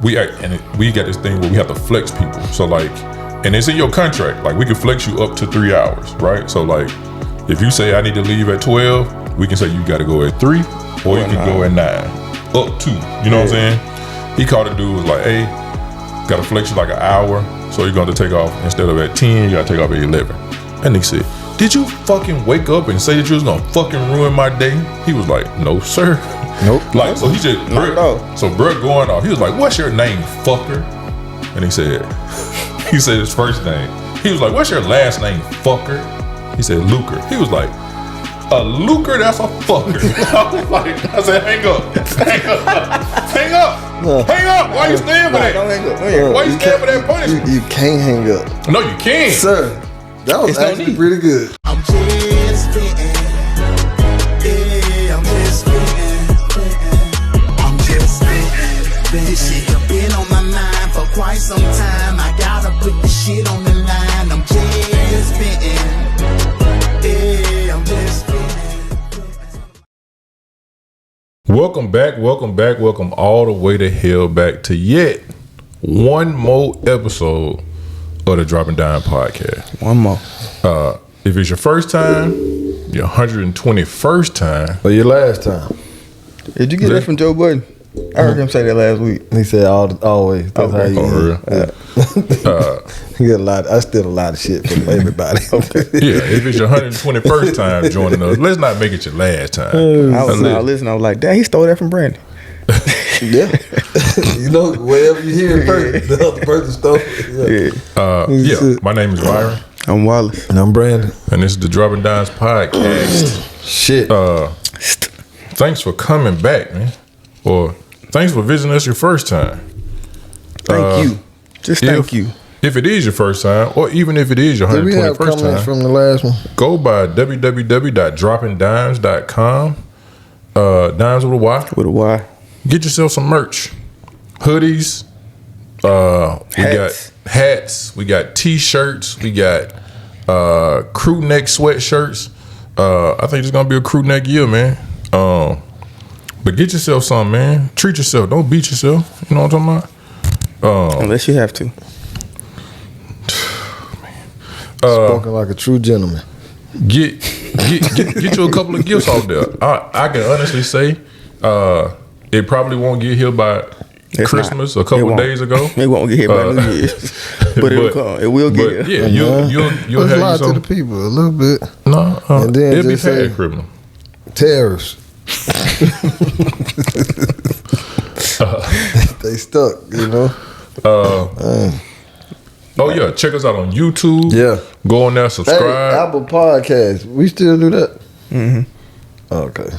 we got this thing where we have to flex people. So like, and it's in your contract. Like we can flex you up to 3 hours, right? So like, if you say I need to leave at 12, we can say you got to go at 3, or you can go at 9, up to. You know what I'm saying? He called the dude, was like, hey, got to flex you like an hour, so you're going to take off instead of at 10, you got to take off at 11. And he said, did you fucking wake up and say that you was gonna fucking ruin my day? He was like, no, sir. Nope. Like, so he just, so Brett going off. He was like, what's your name, fucker? And he said his first name. He was like, what's your last name, fucker? He said, Luker. He was like, a Luker? That's a fucker. I said, hang up. No. Hang up. Why you standing for that? Don't hang up. Why you standing for that punishment? You can't hang up. No, you can't. Sir. That was actually pretty good. I'm just spitting. Yeah, I'm just spitting. I'm just spitting. This shit have been on my mind for quite some time. I gotta put the shit on the line. I'm just spitting. Yeah, I'm just spitting. Welcome back, all the way to hell back to yet one more episode of the Dropping Dymes podcast. One more. If it's your first time, your 121st time, or your last time. Did you get that from Joe Budden? I heard him say that last week. He said always. That's how you real? He got a lot. I steal a lot of shit from everybody. Okay. Yeah, if it's your 121st time joining us, let's not make it your last time. I was like, damn, he stole that from Brandon. Yeah. You know, wherever you hear it first, the other person stole it. My name is Byron. I'm Wallace. And I'm Brandon. And this is the Dropping Dymes podcast. Shit. Thanks for coming back, man. Or thanks for visiting us your first time. Thank you. Thank you. If it is your first time, or even if it is your 121st time. Did we have comments from the last one? Go by www.droppingdymes.com. Dymes with a Y. With a Y. Get yourself some merch. Hoodies. We got hats. We got t-shirts. We got crew neck sweatshirts. I think it's gonna be a crew neck year, man. But get yourself some, man. Treat yourself. Don't beat yourself. You know what I'm talking about? Unless you have to. Spoken like a true gentleman. Get you a couple of gifts out there. I can honestly say, it probably won't get here by Christmas a couple of days ago. It won't get here by New Year's, but it'll come. It will get here. Yeah, you'll have lie to the people a little bit. No, and then it'll be just say tag criminal tariffs. They stuck, you know. Oh yeah, check us out on YouTube. Yeah, go on there, subscribe. Hey, Apple Podcasts, we still do that. Mm-hmm. Okay.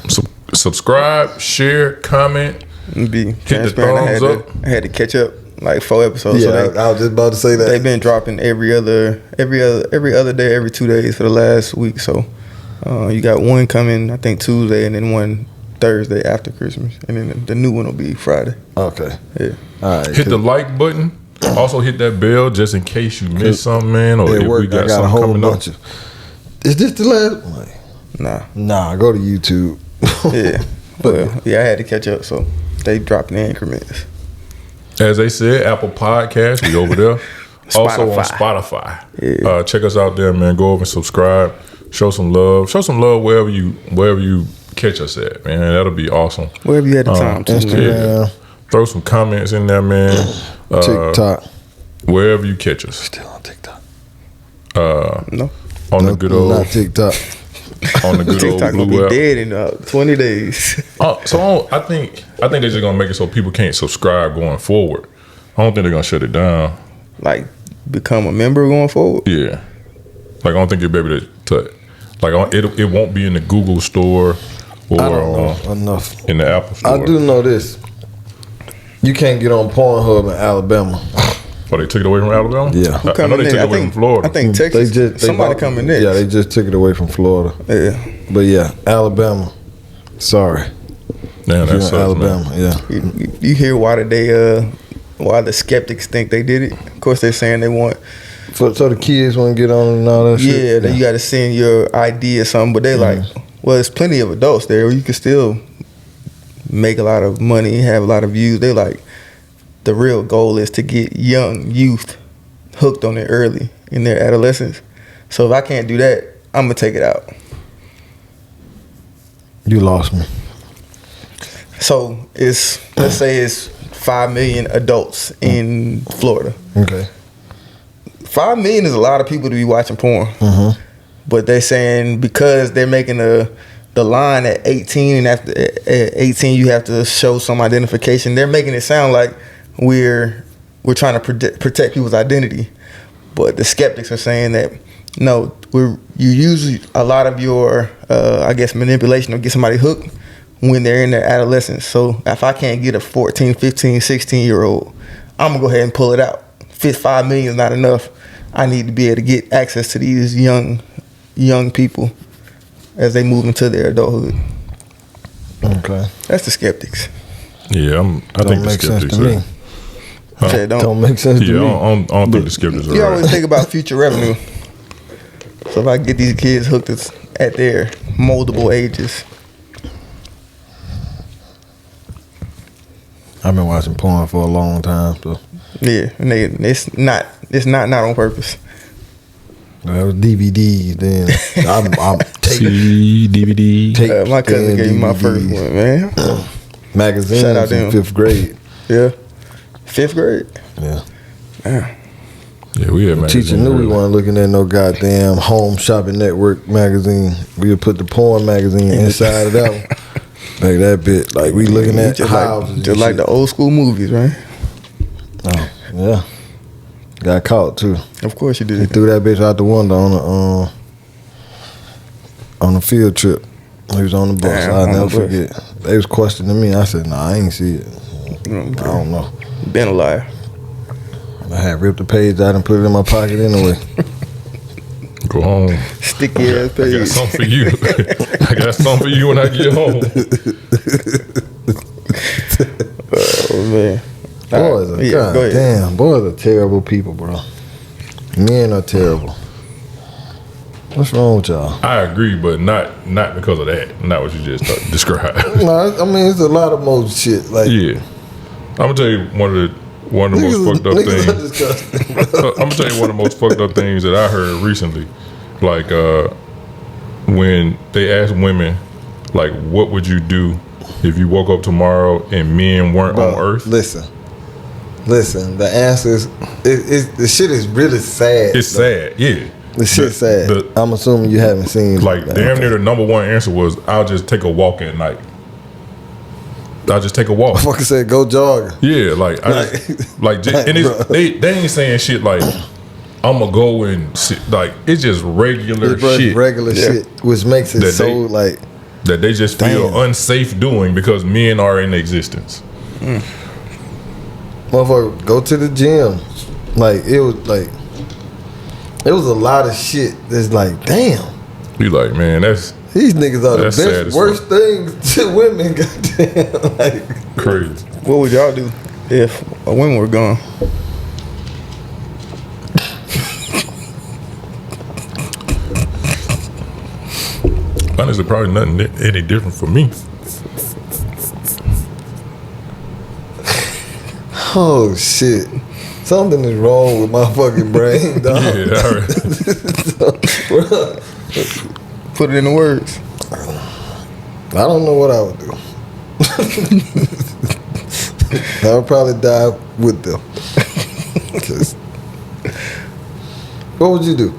Subscribe, share, comment. Be hit the thumbs up. I had to catch up like 4 episodes. Yeah, so I was just about to say that they've been dropping every other day, every 2 days for the last week. So you got one coming, I think Tuesday, and then one Thursday after Christmas, and then the new one will be Friday. Okay. Yeah. All right. Hit the like button. Also hit that bell just in case you missed something, man. Or if we got something a whole coming bunch up. Is this the last one? Nah. Go to YouTube. Yeah. But I had to catch up, so they dropped in increments. As they said, Apple Podcasts, we over there. Also on Spotify. Yeah. Check us out there, man. Go over and subscribe. Show some love. Show some love wherever you catch us at, man. That'll be awesome. Wherever you had the time to. Instagram. Throw some comments in there, man. TikTok. Wherever you catch us. Still on TikTok. No. On the good old. Not TikTok. On the good TikTok old will blue be app. dead in 20 days. So I think they're just gonna make it so people can't subscribe going forward. I don't think they're gonna shut it down. Like become a member going forward. Yeah. Like I don't think you'll be able to like it won't be in the Google store or I don't know enough in the Apple store. I do know this. You can't get on Pornhub in Alabama. Oh, they took it away from Alabama? Yeah. I know they took it away from Florida. I think Texas. Somebody coming next. Yeah, they just took it away from Florida. Yeah. But yeah, Alabama. Sorry. Damn, that sucks, Alabama. man. Yeah. You hear why the skeptics think they did it? Of course, they're saying they want. So the kids want to get on and all that shit? Yeah, then you got to send your ID or something. But they like, well, there's plenty of adults there. You can still make a lot of money, have a lot of views. They like, the real goal is to get young youth hooked on it early in their adolescence. So if I can't do that, I'm gonna take it out. You lost me. So let's say it's 5 million adults in Florida. Okay. 5 million is a lot of people to be watching porn. Mm-hmm. But they're saying because they're making the line at 18, and after at 18 you have to show some identification. They're making it sound like we're trying to protect people's identity. But the skeptics are saying that no, you use a lot of your I guess manipulation to get somebody hooked when they're in their adolescence. So if I can't get a 14, 15, 16-year-old, I'm gonna go ahead and pull it out. 5 million is not enough. I need to be able to get access to these young people as they move into their adulthood. Okay. That's the skeptics. Yeah, I think the make sense skeptics to me. Say, Don't make sense to Yeah, me. I don't think the skeptics are You right. always think about future revenue. So if I get these kids hooked at their moldable ages. I've been watching porn for a long time, so Yeah, and it's not on purpose. that was DVDs. Then I'm See, DVD. tape. My cousin and gave me my DVDs. first one, man. Magazines Shout out to in him. 5th grade. Yeah, 5th grade. Yeah. Yeah, we had The teacher knew we weren't looking at no goddamn Home Shopping Network magazine. We would put the porn magazine inside of that one. Like that bit, like we looking at houses. Just like the old school movies, right? Oh, yeah. Got caught too. Of course you He did. threw that bitch out the window on a field trip. He was on the bus. Damn, I'll on never the bus. forget. They was questioning me. I said, "Nah, I ain't see it. I don't know." Been a liar. I had ripped the page out and put it in my pocket anyway. Go home. Sticky ass I got page. something for you. I got something for you when I get home. Oh man. Boys are, Yeah, God go ahead. damn, boys are terrible people, bro. Men are terrible. What's wrong with y'all? I agree, but not because of that. Not what you just described. No, I mean it's a lot of more shit. Like Yeah, I'm gonna tell you one of the most fucked up niggas are things. disgusting. I'm gonna tell you one of the most fucked up things that I heard recently. Like when they asked women, like, what would you do if you woke up tomorrow and men weren't Bro, on Earth? Listen. The answer is the shit is really sad. It's sad. Yeah. The shit's sad. I'm assuming you haven't seen Like damn near the number one answer was, I'll just take a walk at night. I'll just take a walk. Fucker said go jogging. Yeah, like and it's, bruh. they ain't saying shit like I'm gonna go and sit, like it's just regular It's shit regular shit, which makes it That so they- like that they just feel Damn. unsafe doing because men are in existence. motherfucker go to the gym. Like it was a lot of shit that's like, damn. You like, man, that's These niggas are the That's sad best, as worst things to women. Goddamn, like crazy. What would y'all do if a women were gone? Honestly, probably nothing any different for me. oh shit, something is wrong with my fucking brain, dog. Yeah, all right. Put it in the words. I don't know what I would do. I would probably die with them. 'Cause- what would you do?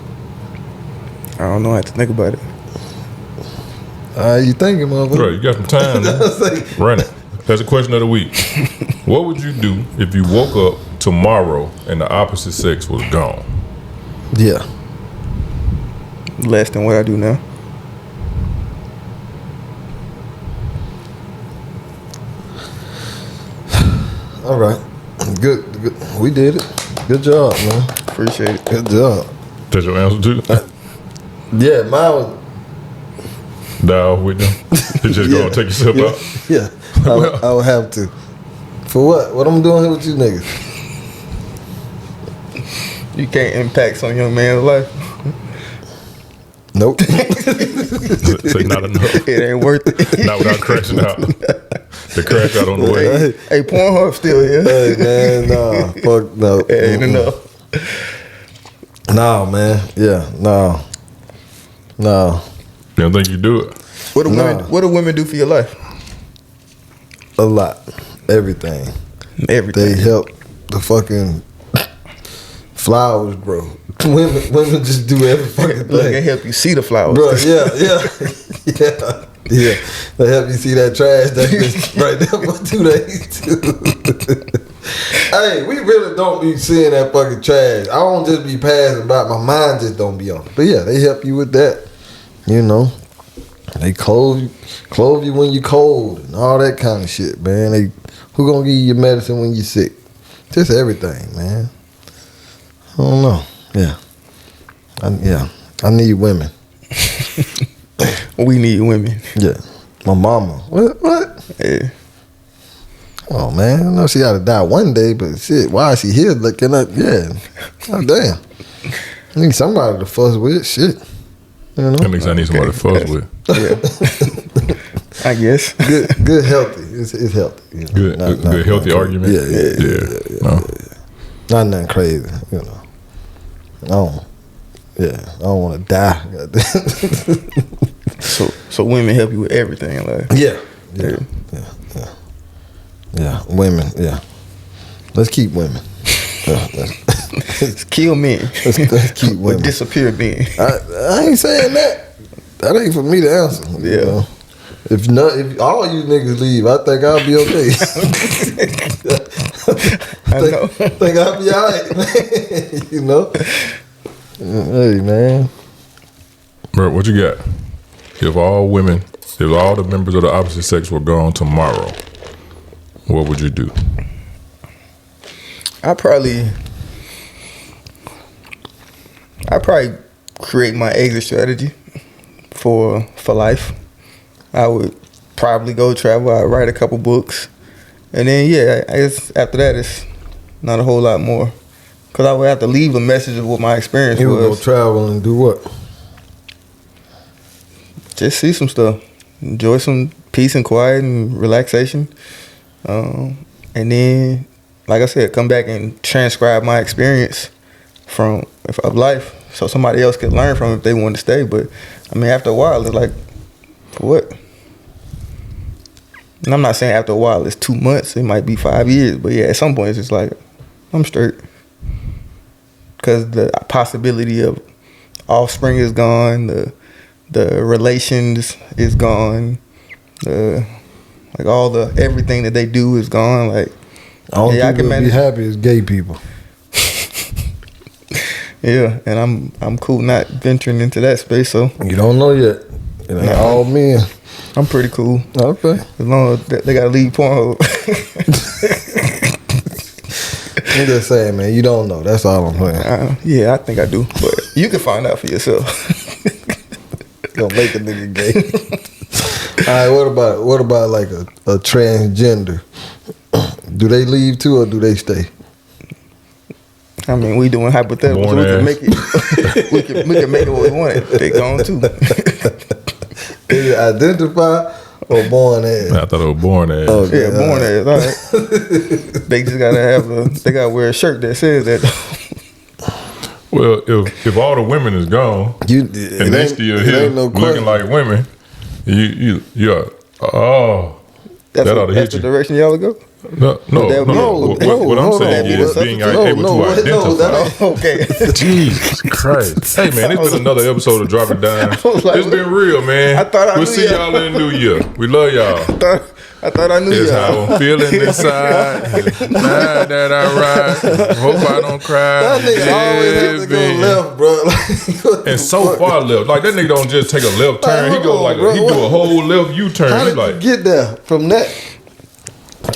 I don't know. I have to think about it. You thinking, motherfucker? Right, you got some time. Man. Run it. That's a question of the week. What would you do if you woke up tomorrow and the opposite sex was gone? Yeah. Less than what I do now. All right. Good. We did it. Good job, man. Appreciate it. Good job. That's your answer too? Yeah, mine was. Die off with them? You just gonna take yourself out? Yeah. I would have to. For what? What I'm doing here with you niggas? You can't impact some young man's life. Nope. Say not enough. It ain't worth it. Not without crashing out. They crash out on the way. Hey, Pornhub still here. Hey man, nah, fuck no. It ain't enough. Nah, man. Yeah, no. You don't think you do it? What do women? Nah. What do women do for your life? A lot, everything. Everything. They help the fucking flowers grow. Women just do every fucking Look, they thing. help you see the flowers. Bro, yeah. They help you see that trash that's been right there for 2 days too. Hey, we really don't be seeing that fucking trash. I don't just be passing by. My mind just don't be on it. But yeah, they help you with that. You know, they clothe you when you cold and all that kind of shit, man. Who gonna give you your medicine when you sick? Just everything, man. I don't know. Yeah. I need women. We need women. Yeah. My mama. What? Yeah. Oh man, I know she gotta die one day, but shit, why is she here looking up? Yeah. God damn. I need somebody to fuss with. Shit. You know? That means I need somebody to fuss with. I guess. Good healthy. It's healthy. You know? Good, good healthy argument. Yeah. No. Not nothing crazy, you know. I don't want to die. So women help you with everything, like. Yeah, women. Yeah, let's keep women. Let's kill men. Let's keep But women. disappear men. I ain't saying that. That ain't for me to answer. You Yeah. know? If all you niggas leave, I think I'll be okay. I know. think I'll be alright, man. You know. Hey, man. Bro, what you got? If all the members of the opposite sex were gone tomorrow, what would you do? I probably create my exit strategy for life. I would probably go travel. I'd write a couple books, and then I guess after that it's not a whole lot more, because I would have to leave a message of what my experience You would go was. travel and do what? Just see some stuff, enjoy some peace and quiet and relaxation, and then, like I said, come back and transcribe my experience of life, so somebody else could learn from it if they want to stay. But I mean, after a while, it's like, for what? And I'm not saying after a while it's 2 months. It might be 5 years. But yeah, at some point it's just like, I'm straight, because the possibility of offspring is gone. The relations is gone. Everything that they do is gone. Like, All yeah, I people can that be manage. happy is gay people. Yeah, and I'm cool not venturing into that space. So You don't know yet. It ain't all men. I'm pretty cool. Okay. As long as they gotta leave Pornhub. I'm just saying, man. You don't know. That's all I'm saying. Yeah, I think I do, but you can find out for yourself. Gonna make a nigga gay. All right. What about like a transgender? Do they leave too, or do they stay? I mean, we doing hypotheticals. Born We can ass. make it. we can make it what we want. They gone too. Is it identify or born as? I thought it was born as. Oh, Yeah, born as. All right. They just gotta they gotta wear a shirt that says that. Well, if all the women is gone and they still here looking like women, you're That's, that ought to that's hit the you. direction y'all would go. No. What I'm hold saying on. is being able to identify. Okay. Jesus Christ. Hey, man, it's been another episode of Drop It Down. was like, It's been real, man. I thought I We'll knew see y'all. y'all in the new year. We love y'all. I thought I knew It's y'all. how I'm feeling inside. Now that I ride. Hope I don't cry. That nigga always have to go Living. left, bro. Like, what the And so fuck? far left. Like, that nigga don't just take a left turn. He hold go on, like bro. he do a whole left U-turn. How He did like, you get there from that?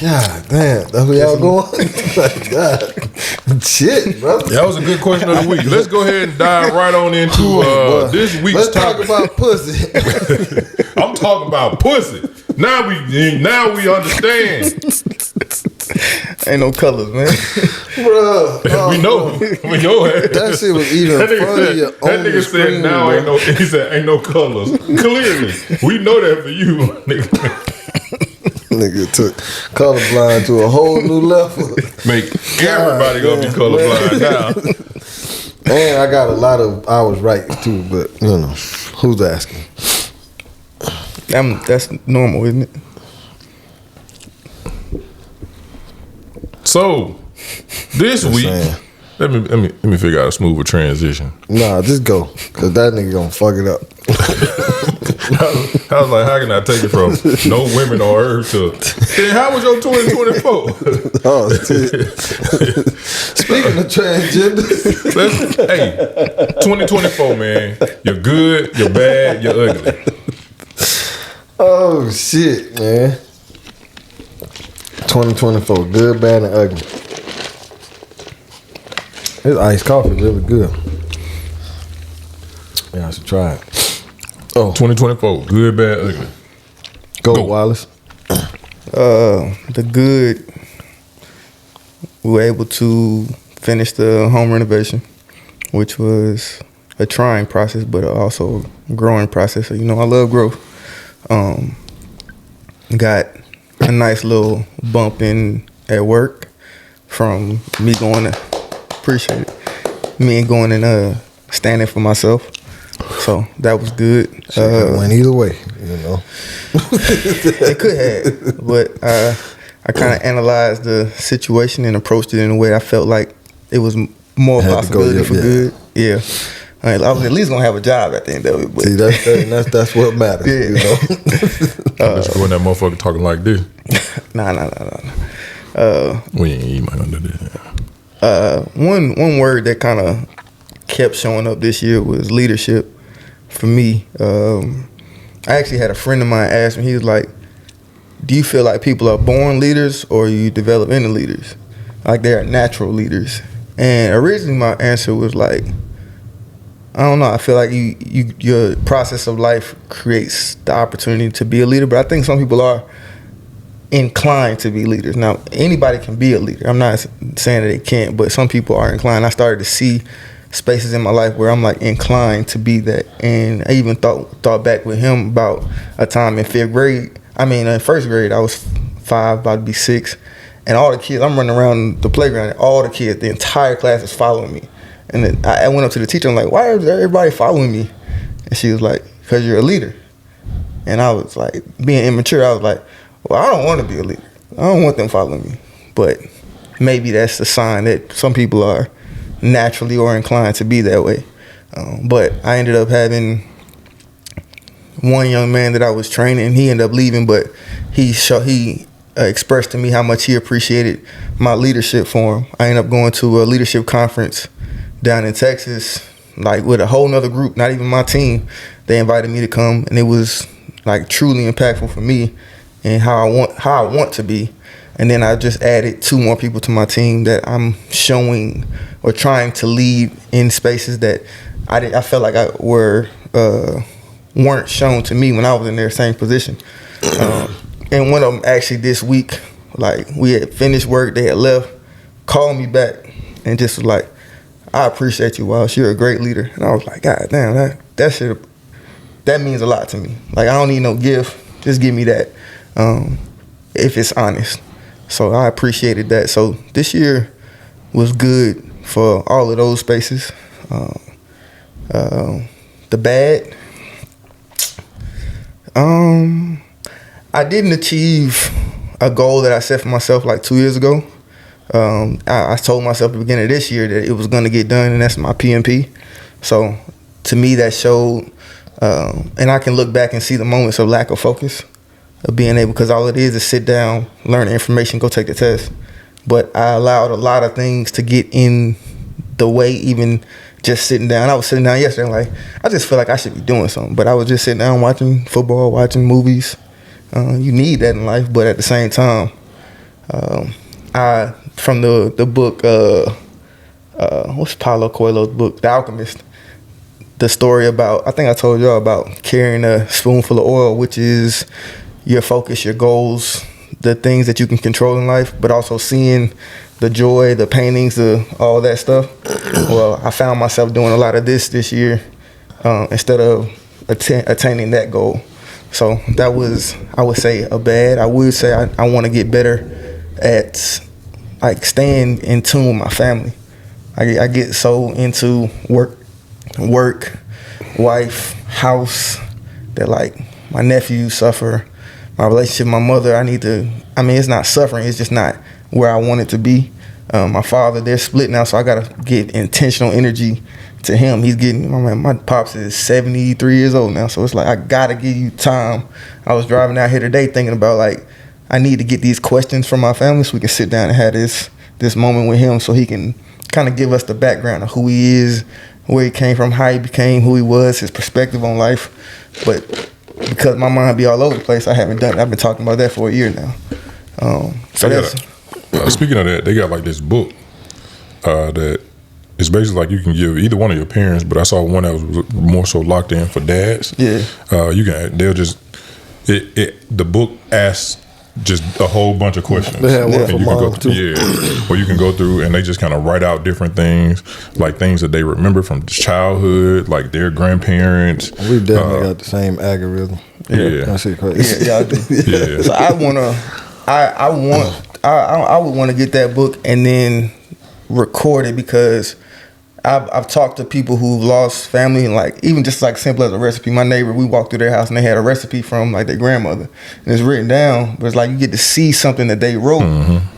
God damn, that's where y'all going? Like, God, shit, brother. that was a good question of the week. Let's go ahead and dive right on into this week's Let's talk topic. about pussy. I'm talking about pussy. Now we understand. Ain't no colors, man. Bruh. We know. We know it. That shit was even That nigga funnier said, on the screen, now bro. ain't no. He said ain't no colors. Clearly, we know that for you, nigga. Nigga took colorblind to a whole new level. Make everybody gonna be colorblind now. And I got a lot of I was right too, but you know, who's asking? That's normal, isn't it? So this week, saying. let me figure out a smoother transition. Nah, just go, cause that nigga gonna fuck it up. I was like, how can I take it from no women on earth to then how was your 2024? Oh, shit. Speaking of transgender, Hey, 2024, man. You're good, you're bad, you're ugly. oh shit, man. 2024, good, bad, and ugly. This iced coffee really good. Yeah, I should try it. Oh, 2024, good, bad, ugly. go Wallace. The good, we were able to finish the home renovation, which was a trying process, but also a growing process. So, you know, I love growth. Got a nice little bump in at work from me going to, appreciate it, me going and standing for myself. So that was good. Went either way, you know. It could have, but I kind of analyzed the situation and approached it in a way I felt like it was more Had to go, possibility yeah, for yeah. good. Yeah, I was at least gonna have a job at the end of it. But See, that's what matters, Yeah. you know. Let's go in that motherfucker talking like this. nah. We ain't even gonna do this. One word that kind of kept showing up this year was leadership. For me, I actually had a friend of mine ask me. He was like, "Do you feel like people are born leaders or you develop into leaders? Like they're natural leaders?" And originally my answer was like, I don't know. I feel like your process of life creates the opportunity to be a leader, but I think some people are inclined to be leaders. Now, anybody can be a leader. I'm not saying that they can't, but some people are inclined. I started to see spaces in my life where I'm like inclined to be that, and I even thought back with him about a time in in first grade. I was 5, about to be 6, and all the kids. I'm running around the playground, and all the kids, the entire class is following me. And then I went up to the teacher. I'm like, "Why is everybody following me?" And she was like, "Because you're a leader." And I was like, being immature, I was like, "Well, I don't want to be a leader. I don't want them following me." But maybe that's the sign that some people are naturally or inclined to be that way. But I ended up having one young man that I was training. He ended up leaving, but he expressed to me how much he appreciated my leadership for him. I ended up going to a leadership conference down in Texas, like with a whole nother group, not even my team. They invited me to come, and it was like truly impactful for me and how I want to be. And then I just added 2 more people to my team that I'm showing or trying to lead in spaces that I felt like weren't shown to me when I was in their same position. And one of them actually this week, like we had finished work, they had left, called me back and just was like, "I appreciate you, Wallace. You're a great leader." And I was like, "God damn, that means a lot to me. Like I don't need no gift, just give me that, if it's honest." So I appreciated that. So this year was good for all of those spaces. The bad, I didn't achieve a goal that I set for myself like 2 years ago. I told myself at the beginning of this year that it was going to get done, and that's my PMP. So to me, that showed, and I can look back and see the moments of lack of focus, of being able, because all it is sit down, learn the information, go take the test. But I allowed a lot of things to get in the way, even just sitting down. I was sitting down yesterday, like, I just feel like I should be doing something. But I was just sitting down watching football, watching movies. You need that in life, but at the same time, from the book, what's Paulo Coelho's book, The Alchemist, the story about, I think I told y'all about carrying a spoonful of oil, which is your focus, your goals, the things that you can control in life, but also seeing the joy, the paintings, all that stuff. Well, I found myself doing a lot of this year instead of attaining that goal. So that was, I would say, a bad. I would say I want to get better at like staying in tune with my family. I get so into work, wife, house, that like my nephews suffer. My relationship with my mother, it's not suffering, it's just not where I want it to be. My father, they're split now, so I gotta get intentional energy to him. He's getting, my pops is 73 years old now, so it's like I gotta give you time. I was driving out here today thinking about like, I need to get these questions from my family so we can sit down and have this moment with him so he can kind of give us the background of who he is, where he came from, how he became who he was, his perspective on life. But because my mind be all over the place, I haven't done it. I've been talking about that for a year now. Speaking of that, they got like this book that it's basically like you can give either one of your parents, but I saw one that was more so locked in for dads. Yeah. The book asks just a whole bunch of questions. They have one And for you can mom, go, too. yeah, or you can go through and they just kind of write out different things, like things that they remember from childhood, like their grandparents. We definitely got the same algorithm. Yeah. That shit crazy. Yeah, y'all do. Yeah. So I would want to get that book and then record it, because I've talked to people who've lost family, and like even just like simple as a recipe. My neighbor, we walked through their house and they had a recipe from like their grandmother, and it's written down. But it's like you get to see something that they wrote,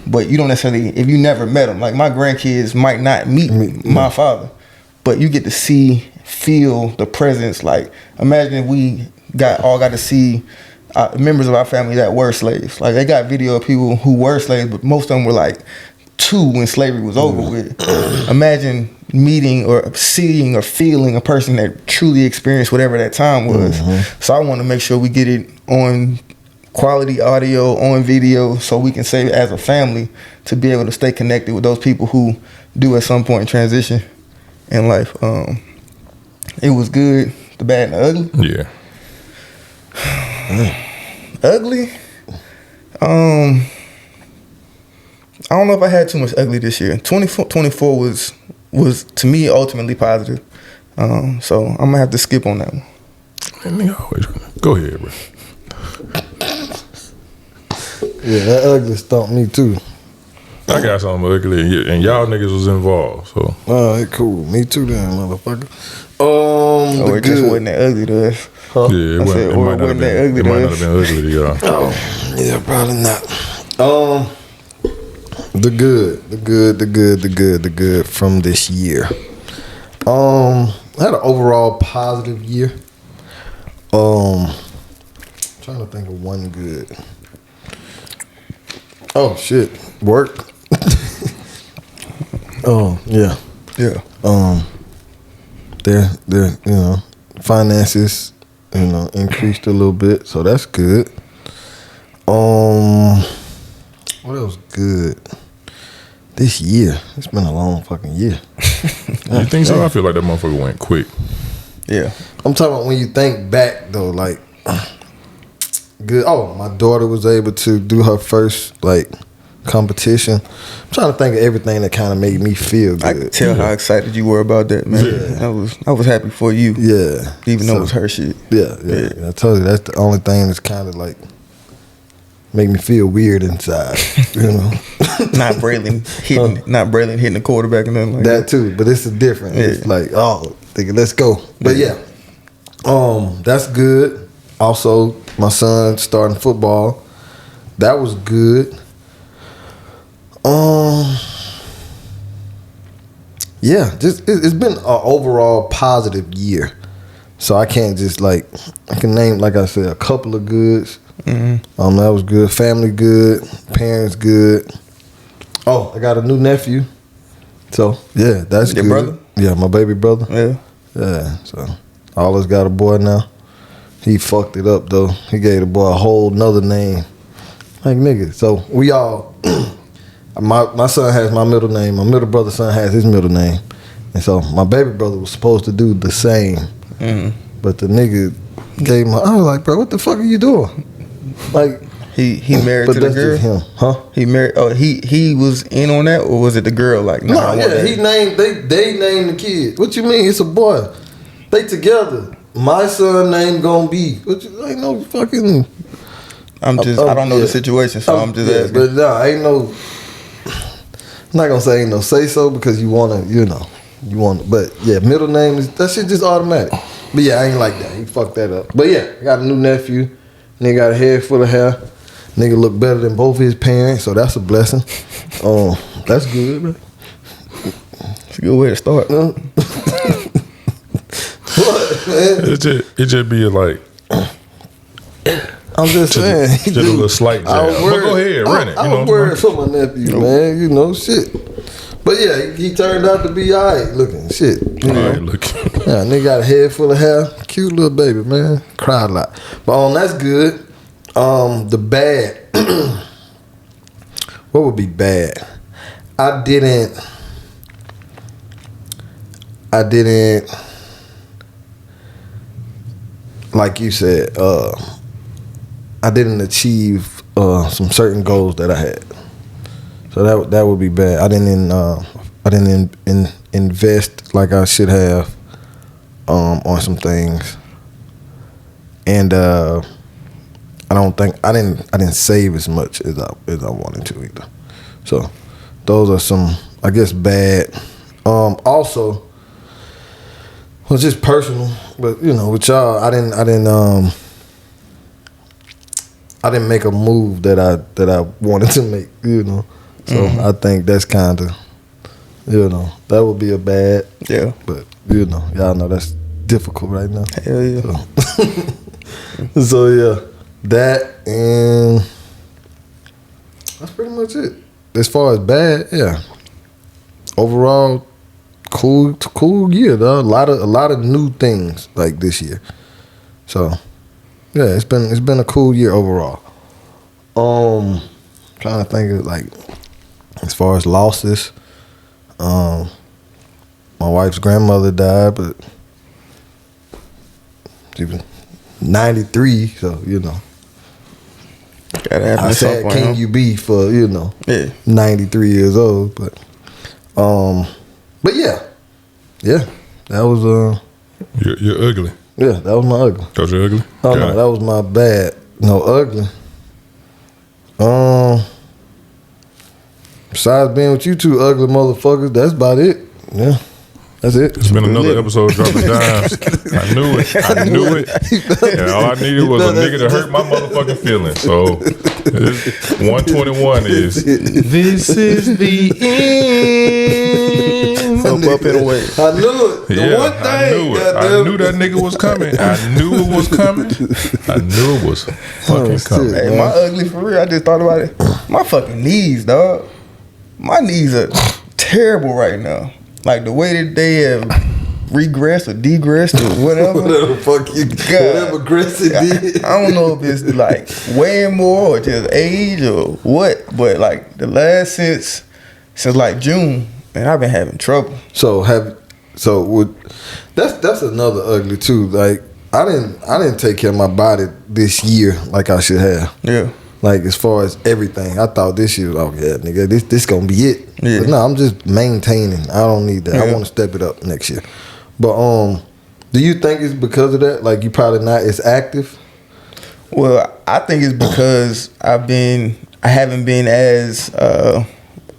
but you don't necessarily, if you never met them. Like my grandkids might not meet my father, but you get to see, feel the presence. Like imagine if we all got to see members of our family that were slaves. Like they got video of people who were slaves, but most of them were like 2 when slavery was over with. Imagine meeting or seeing or feeling a person that truly experienced whatever that time was. So I want to make sure we get it on quality audio, on video, so we can say as a family to be able to stay connected with those people who do at some point transition in life. It was good, the bad, and the ugly. Yeah. Ugly? I don't know if I had too much ugly this year. 24 was to me ultimately positive. So I'm gonna have to skip on that one. Go ahead, bro. Yeah, that ugly stumped me too. I got something ugly, and y'all niggas was involved. So All right, cool. Me too, then, motherfucker. It just wasn't that ugly to us. yeah, it might not have been ugly to y'all. Oh, yeah, probably not. The good from this year. I had an overall positive year. Trying to think of one good. Oh shit, work. Oh yeah. Their finances increased a little bit, so that's good. What else good? This year, it's been a long fucking year. You think so? I feel like that motherfucker went quick. Yeah. I'm talking about when you think back though, like good. Oh, my daughter was able to do her first like competition. I'm trying to think of everything that kind of made me feel good. I could tell how excited you were about that, man. Yeah. I was happy for you. Yeah. Even though it was her shit. Yeah. I told you that's the only thing that's kind of like make me feel weird inside, Not Braylon hitting the quarterback and nothing like that. That too, but it's a different. Yeah. It's like, oh, nigga, let's go. But yeah, that's good. Also, my son starting football. That was good. Yeah, just it's been an overall positive year. So I can't just I can name, like I said, a couple of goods. Mm-hmm. That was good. Family good. Parents good. Oh, I got a new nephew. So yeah, that's Your good. brother? Yeah, my baby brother. Yeah. Yeah. So all us got a boy now. He fucked it up though. He gave the boy a whole nother name. Like nigga. So we all my son has my middle name. My middle brother's son has his middle name. And so my baby brother was supposed to do the same. Mm-hmm. But the nigga gave my, I was like, bro, what the fuck are you doing? Like, He married But to the that's girl. just him, huh? He married. Oh, he was in on that, or was it the girl? Like, No, I want yeah, that. he named they named the kid. What you mean? It's a boy. They together. My son name gonna be. What you ain't no fucking. I'm just. I don't know the situation, so I'm just asking. But no, ain't no. I'm not gonna say ain't no say so because you wanna, you want. But yeah, middle name is that shit just automatic. But yeah, I ain't like that. He fucked that up. But yeah, I got a new nephew. Nigga got a head full of hair. Nigga look better than both his parents, so that's a blessing. That's good, man. It's a good way to start. What, man? It just be like I'm just saying. just a little slight jab. I was But worried. go ahead, run it. I You know was what I'm worried for my nephew, man. You know, shit. But yeah, he turned out to be alright looking. Shit. You know? Alright, look. Yeah, nigga got a head full of hair. Cute little baby, man. Cried a lot. But that's good. The bad. What would be bad? I didn't like you said, I didn't achieve some certain goals that I had. So that would be bad. I didn't invest like I should have on some things, and I didn't save as much as I wanted to either. So those are some, I guess, bad. Also, well, just personal, but you know, with y'all, I didn't make a move that I wanted to make, you know. So I think that's kind of, you know, that would be a bad. Yeah. But you know, y'all know that's difficult right now. Hell yeah. So yeah, that and that's pretty much it. As far as bad, yeah. Overall, cool year though. A lot of new things like this year. So yeah, it's been a cool year overall. Trying to think of like as far as losses. My wife's grandmother died, but she was 93, so you know. Gotta happen How at some sad point, can huh? you be for, you know, Yeah. 93 years old, but yeah, that was You're ugly. that was my ugly. Cause you're ugly. Oh Got no, it. that was my bad. No, ugly. Besides being with you two ugly motherfuckers, that's about it. Yeah, that's it. It's been another episode of Dropping Dimes. I knew it. And all I needed was a nigga to hurt my motherfucking feelings. So 121 is this is the end. Up and away. I knew it. The one thing, I knew it. I goddamn. knew that nigga was coming. I knew it was coming. I knew it was fucking shit. coming. Hey, my ugly for real. I just thought about it. My fucking knees, dog. My knees are terrible right now. Like the way that they have regressed or degressed or whatever. Whatever the fuck you, whatever Chris did. I don't know if it's like weighing more or just age or what, but like the last since like June, man, I've been having trouble. That's another ugly too. Like I didn't take care of my body this year like I should have. Yeah. Like as far as everything, I thought this year, oh yeah, nigga, this gonna be it. Yeah. But no, I'm just maintaining. I don't need that. I Yeah. want to step it up next year. But do you think it's because of that? Like you probably not as active. Well, I think it's because I haven't been as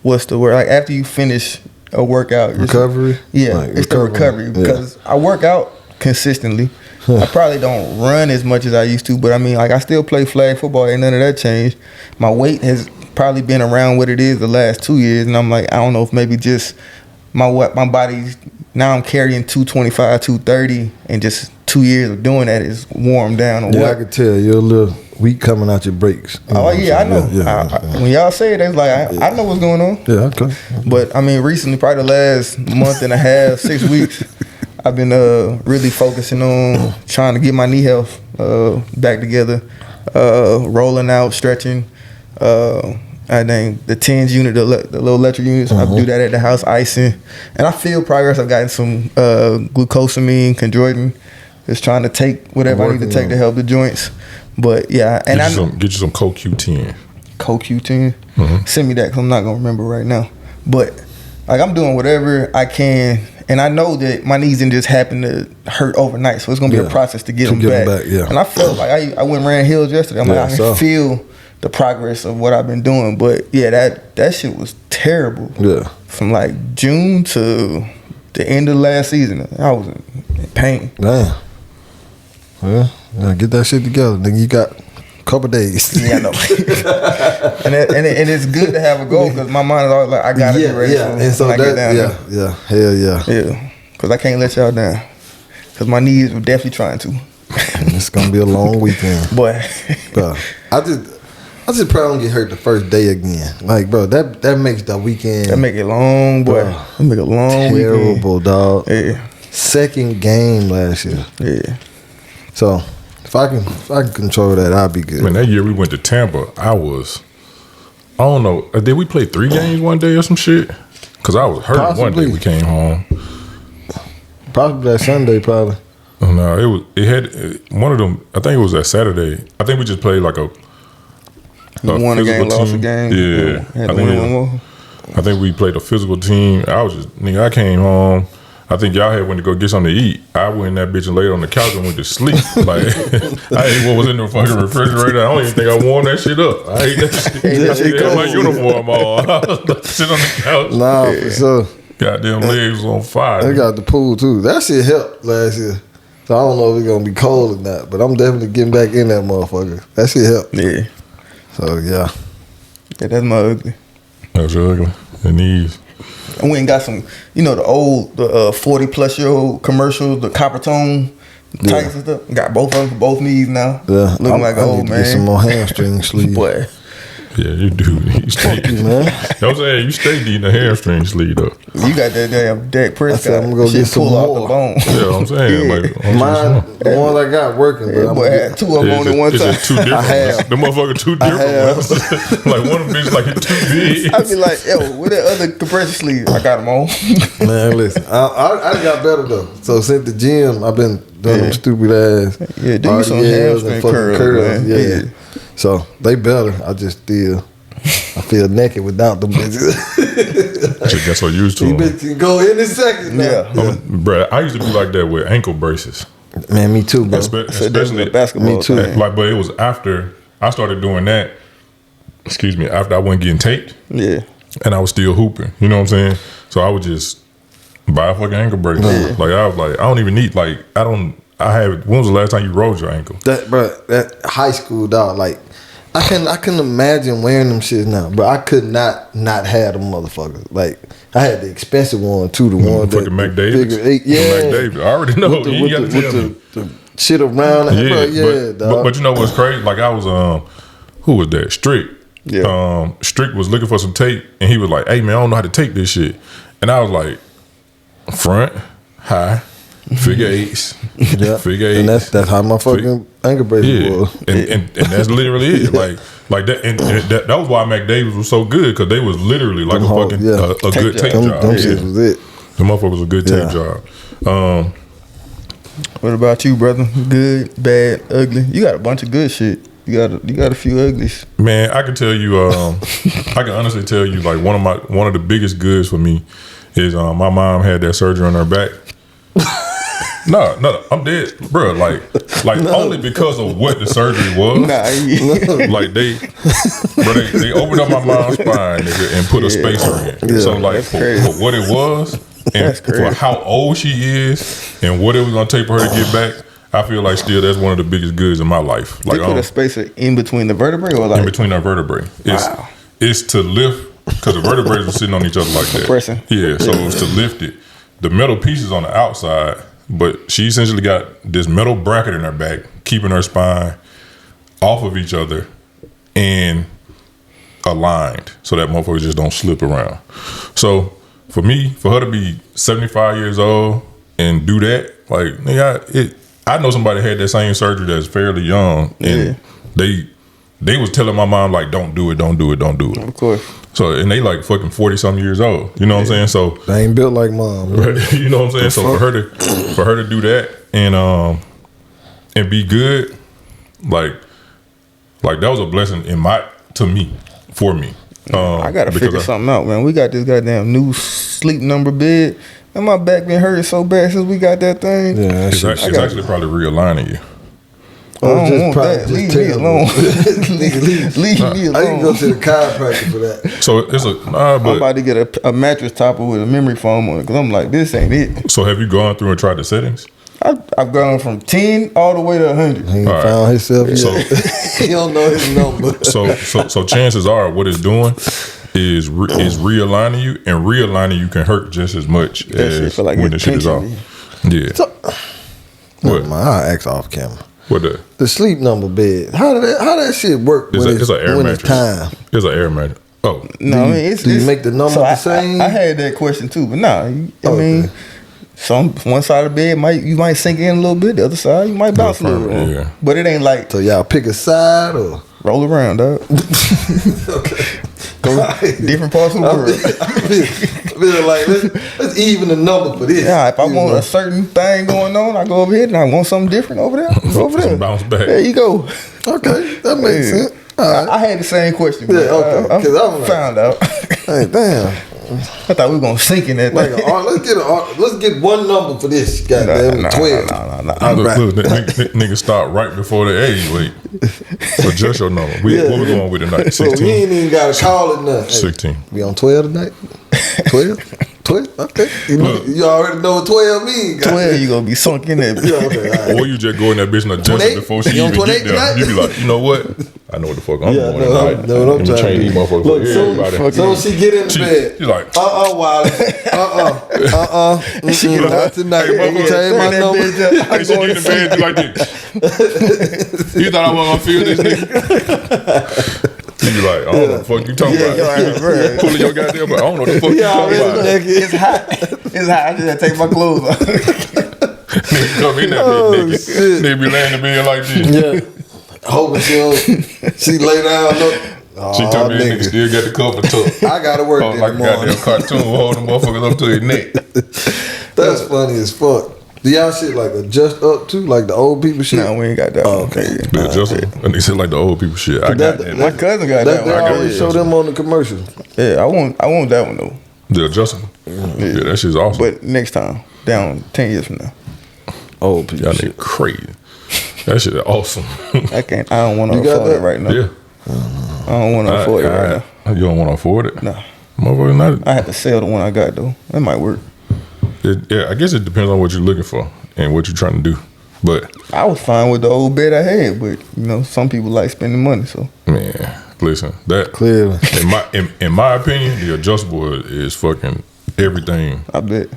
what's the word? Like after you finish a workout, Recovery? Yeah, Like it's the recovery yeah. because I work out consistently. I probably don't run as much as I used to, but I mean, like I still play flag football. Ain't none of that changed. My weight has probably been around what it is the last 2 years, and I'm like, I don't know if maybe just my body's now I'm carrying 225, 230, and just 2 years of doing that is warmed down. Or Yeah, what. I could tell you're a little weak coming out your breaks. You know Oh what I'm yeah, I saying? know. Yeah. When y'all say it, it's like I know what's going on. Yeah, okay. But I mean, recently, probably the last month and a half, 6 weeks, I've been really focusing on trying to get my knee health back together, rolling out, stretching. I think the TENS unit, the little electric units, I do that at the house, icing, and I feel progress. I've gotten some glucosamine, chondroitin, just trying to take whatever I need to take to help the joints. But yeah, and get you some CoQ10. CoQ10. Send me that because I'm not gonna remember right now. But like I'm doing whatever I can, and I know that my knees didn't just happen to hurt overnight, so it's gonna be a process to get them back. Yeah. And I felt like I went and ran hills yesterday. I'm like I can feel the progress of what I've been doing. But yeah, that shit was terrible. Yeah. From like June to the end of last season, I was in pain. Damn. Well, get that shit together. Nigga, you got a couple days. Yeah, I know. and it's good to have a goal because my mind is always like, I gotta be ready and so when I get down there. Hell yeah. Yeah, because I can't let y'all down. Because my knees were definitely trying to. It's gonna be a long weekend. Boy. Bro, I just probably don't get hurt the first day again. Like, bro, that makes the weekend. That make it long, boy. That make it long terrible, weekend. dog. Yeah. Second game last year. Yeah. So if I can control that, I'll be good. Man, that year we went to Tampa, I don't know. Did we play 3 games one day or some shit? Because I was hurt one day we came home. Probably that Sunday, probably. Oh, no, it had one of them. I think it was that Saturday. I think we just played like a won a game, lost a game. Yeah, Had to win one more. I think we played a physical team. I came home. I think y'all had went to go get something to eat. I went in that bitch and laid on the couch and went to sleep. Like I ate what was in the fucking refrigerator. I don't even think I warmed that shit up. I ate that shit. I had my uniform on. I was sitting on the couch. Nah, for sure. Goddamn legs was on fire. They got the pool too. That shit helped last year. So I don't know if it's gonna be cold or not, but I'm definitely getting back in that motherfucker. That shit helped. Yeah. So yeah. Yeah, that's my ugly. That's ugly. The knees. And we ain't got some, the old, 40-plus-year-old commercials, the copper tone tights and stuff. Got both of them for both knees now. Yeah. Looking like an old man. Get some more hamstring sleeves. Boy. Yeah, you do. You stay, Fuck you, man. You know what I'm saying? You stay needing the hamstring sleeve up. You got that damn Dak Prescott. I'm gonna go get some pull more. off the bone. Yeah, what I'm saying. Like, Mine, the ones I got working, but I'm Boy, had 2 of them on at one It's time. just 2 different ones. The motherfucker 2 different ones. Like one of them bitches like it's too big. I be like, yo, with that other compression sleeve, I got them on. Man, listen, I got better though. So since the gym, I've been doing them stupid ass. Yeah, do you some RDLs hamstring curls, man. Yeah. So they better. I feel naked without them bitches. Shit got so used to You them. bitch can go any second now. Yeah. Bruh, I used to be like that with ankle braces. Man, me too, bro. Especially basketball. Me too. thing. Like, but it was after I started doing that. Excuse me, after I wasn't getting taped, Yeah. and I was still hooping. You know what I'm saying? So I would just buy a fucking ankle brace. Like I was like, I don't even need when was the last time you rolled your ankle? That high school dog, like I couldn't imagine wearing them shits now, but I could not have them motherfuckers. Like I had the expensive one too, the one that Fucking McDavid's. yeah, McDavid. I already know. with You gotta tell me. the shit around. But you know what's crazy? Like I was who was that? Strick. Yeah. Strick was looking for some tape, and he was like, "Hey man, I don't know how to tape this shit." And I was like, "Front, high, figure eights, Yeah. figure eights." And that's how my fucking ankle bracelet was. and that's literally it. Like that, and that was why McDavid's was so good because they was literally like Them a hoes, fucking yeah. a good tape Them job. shits was it. The motherfucker was a good tape job. What about you, brother? Good, bad, ugly? You got a bunch of good shit. You got a few uglies. Man, I can tell you. I can honestly tell you, like one of the biggest goods for me is my mom had that surgery on her back. No, I'm dead, bro. Like only because of what the surgery was. Like they opened up my mom's spine nigga, and put a spacer in. Yeah. So like for what it was and for how old she is and what it was gonna take for her to get back, I feel like still that's one of the biggest goods in my life. Like They put a spacer in between the vertebrae or like in between our vertebrae. It's to lift because the vertebrae were sitting on each other like that. Compressing. Yeah, so it was to lift it. The metal pieces on the outside, but she essentially got this metal bracket in her back, keeping her spine off of each other and aligned so that motherfuckers just don't slip around. So for her to be 75 years old and do that, like nigga, I know somebody had that same surgery that's fairly young, and they was telling my mom like, don't do it. Of course. So and they like fucking 40-something years old. You know what I'm saying? So They ain't built like mom. Right? you know what I'm saying? So for her to do that and be good, like Like that was a blessing for me. I gotta because figure something out, man. We got this goddamn new sleep number bed, and my back been hurting so bad since we got that thing. Yeah, It's actually probably realigning you. I don't want that. Leave me alone. Leave me alone. I can go to the chiropractor for that. So it's I'm about to get a mattress topper with a memory foam on it because I'm like, this ain't it. So have you gone through and tried the settings? I've gone from 10 all the way to 100. He ain't All right. found himself yet. So- He don't know his number. So chances are what it's doing is realigning you, and realigning you can hurt just as much That shit as feel like when the it's shit is off. pinching Yeah. So, What? never mind, I'll ask off camera. What the? The sleep number bed. How that shit work It's when an air when mattress. it's time? It's an air mattress. Oh, No, I mean, it's do you make the number so the same? I had that question too, but nah, I Okay. mean, one side of the bed you might sink in a little bit, the other side you might bounce a little firm, bit. yeah. But it ain't like So y'all pick a side or roll around, dog. okay. Go different parts of the world. I feel like let's even the number for this. Yeah, if I You want know? a certain thing going on, I go over here and I want something different over there. Go over there. Some bounce back. There you go. Okay, that makes Yeah. sense. All right. I had the same question. Yeah, but okay, I 'cause I'm like- found out. Hey, damn. I thought we were gonna sink in that Like, thing. let's get one number for this. Goddamn, Nah, 12. nah. All Look, right. look, nigga start right before the age. Wait, adjust your number. What we going with tonight? So we 16. ain't even got to call it nothing. Hey, 16. we on 12 tonight? 12? 12? Okay. Look. You already know what 12 means. 12, you gonna be sunk in that. Yeah, okay, all right. Or you just go in that bitch and adjust 28? it before she You on even 28 get there. tonight? You be like, you know what? I know what the fuck I'm Yeah, doing no, tonight. know what I'm Let me trying to train do. these motherfuckers Look, for everybody. soon she get in the She- bed. she like- Wally. Not tonight. Hey, You motherfucker, change my turn that number. bitch up. Hey, she get in the bed like this. You thought I wasn't gonna feel this nigga? You be like, I don't know what the fuck you talking about. right. Pulling your goddamn, but I don't know what the fuck you Yeah, talking already about. naked. It's hot. It's hot. I just had to take my clothes off. Nigga come in that Oh, bitch nigga. shit. Nigga be laying in the bed like this. Yeah. Hoping she lay down. Look. She Aw, told me this nigga nigga. still got the cover tucked. I gotta work Oh, in like the a goddamn morning. cartoon holding motherfuckers up to his neck. That's funny as fuck. Do y'all shit like adjust up too, like the old people shit? No, we ain't got that. Oh, one. okay. But just and they said like the old people shit. I got that. My cousin got that They one. always show them on the commercial. Yeah, I want that one though. The adjustable. Yeah, that shit's awesome. But next time, down 10 years from now, Old people Y'all shit. nigga crazy. That shit is awesome. I don't want to You got afford that? it right now. Yeah. I don't want to afford it right now. You don't want to afford it? Nah. Motherfucker, not. I have to sell the one I got though. That might work. Yeah, I guess it depends on what you're looking for and what you're trying to do. But I was fine with the old bed I had, but you know, some people like spending money, so man, listen, that Clearly. in my opinion, the adjustable is fucking everything. I bet.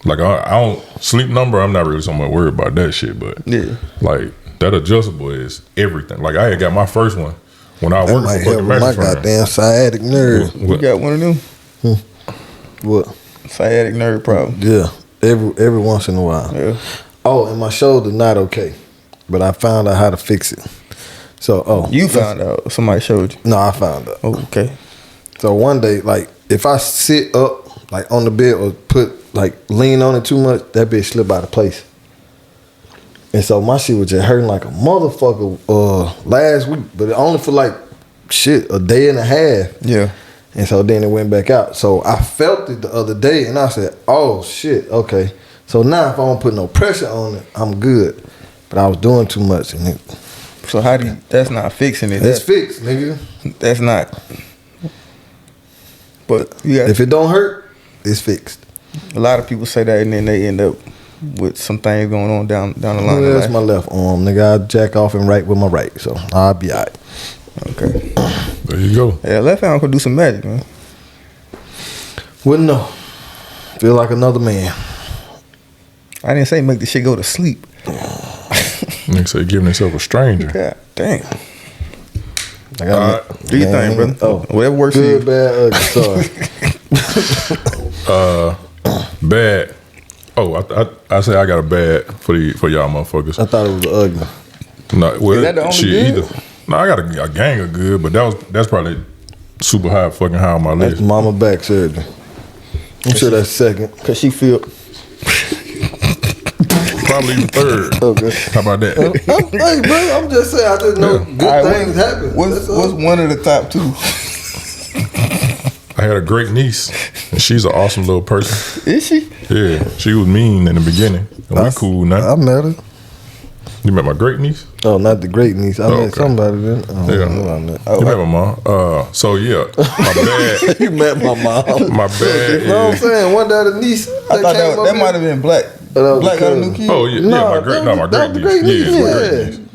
Like I don't sleep number. I'm not really so much worried about that shit. But Yeah. like that adjustable is everything. Like I had got my first one when I That worked might for help fucking with my mattress firm. goddamn sciatic nerve. You got one of them? What? Sciatic nerve problem. Yeah. Every once in a while. Yeah. Oh, and my shoulder not okay. But I found out how to fix it. So You found out. Somebody showed you. No, I found out. Oh, okay. So one day, like, if I sit up, like, on the bed or lean on it too much, that bitch slip out of place. And so my shit was just hurting like a motherfucker last week, but only for like, a day and a half. Yeah. And so then it went back out. So I felt it the other day and I said, oh, shit, okay. So now if I don't put no pressure on it, I'm good. But I was doing too much and So how do you? That's not fixing it. it's fixed, nigga. That's not. But you got If it don't hurt, it's fixed. a lot of people say that, and then they end up with some things going on down the line. Well, of that's life. my left arm, nigga. I jack off and right with my right, so I'll be all right. Okay. There you go. Yeah, left hand could do some magic, man. Wouldn't know. Feel like another man. I didn't say make the shit go to sleep. Nigga say giving himself a stranger. God damn. I got All right. Do your thing, brother. Oh, Whatever works for good, you. bad, ugly. Sorry. Bad. Oh, I say I got a bad for y'all motherfuckers. I thought it was ugly. No, well, Is that the only shit good? either. No, I got a gang of good, but that's probably super high fucking high on my That's list. mama back surgery. I'm sure that's second. Cause she feel. probably even third. Okay. How about that? Hey, bro, I'm just saying. I just know good All right, things happen. What's one of the top two? I had a great niece, and she's an awesome little person. Is she? Yeah, she was mean in the beginning. And we cool now. I met her. You met my great niece? Oh, not the great niece. I met okay. somebody then. Oh, Yeah. who I met. You met my mom. So yeah, my bad. You met my mom. My bad. You know what I'm saying? One day the niece. I thought that might have been Black. Black got a new kid. Oh yeah, Nah, my great that was the great niece. niece. Yeah, my Yeah. great niece.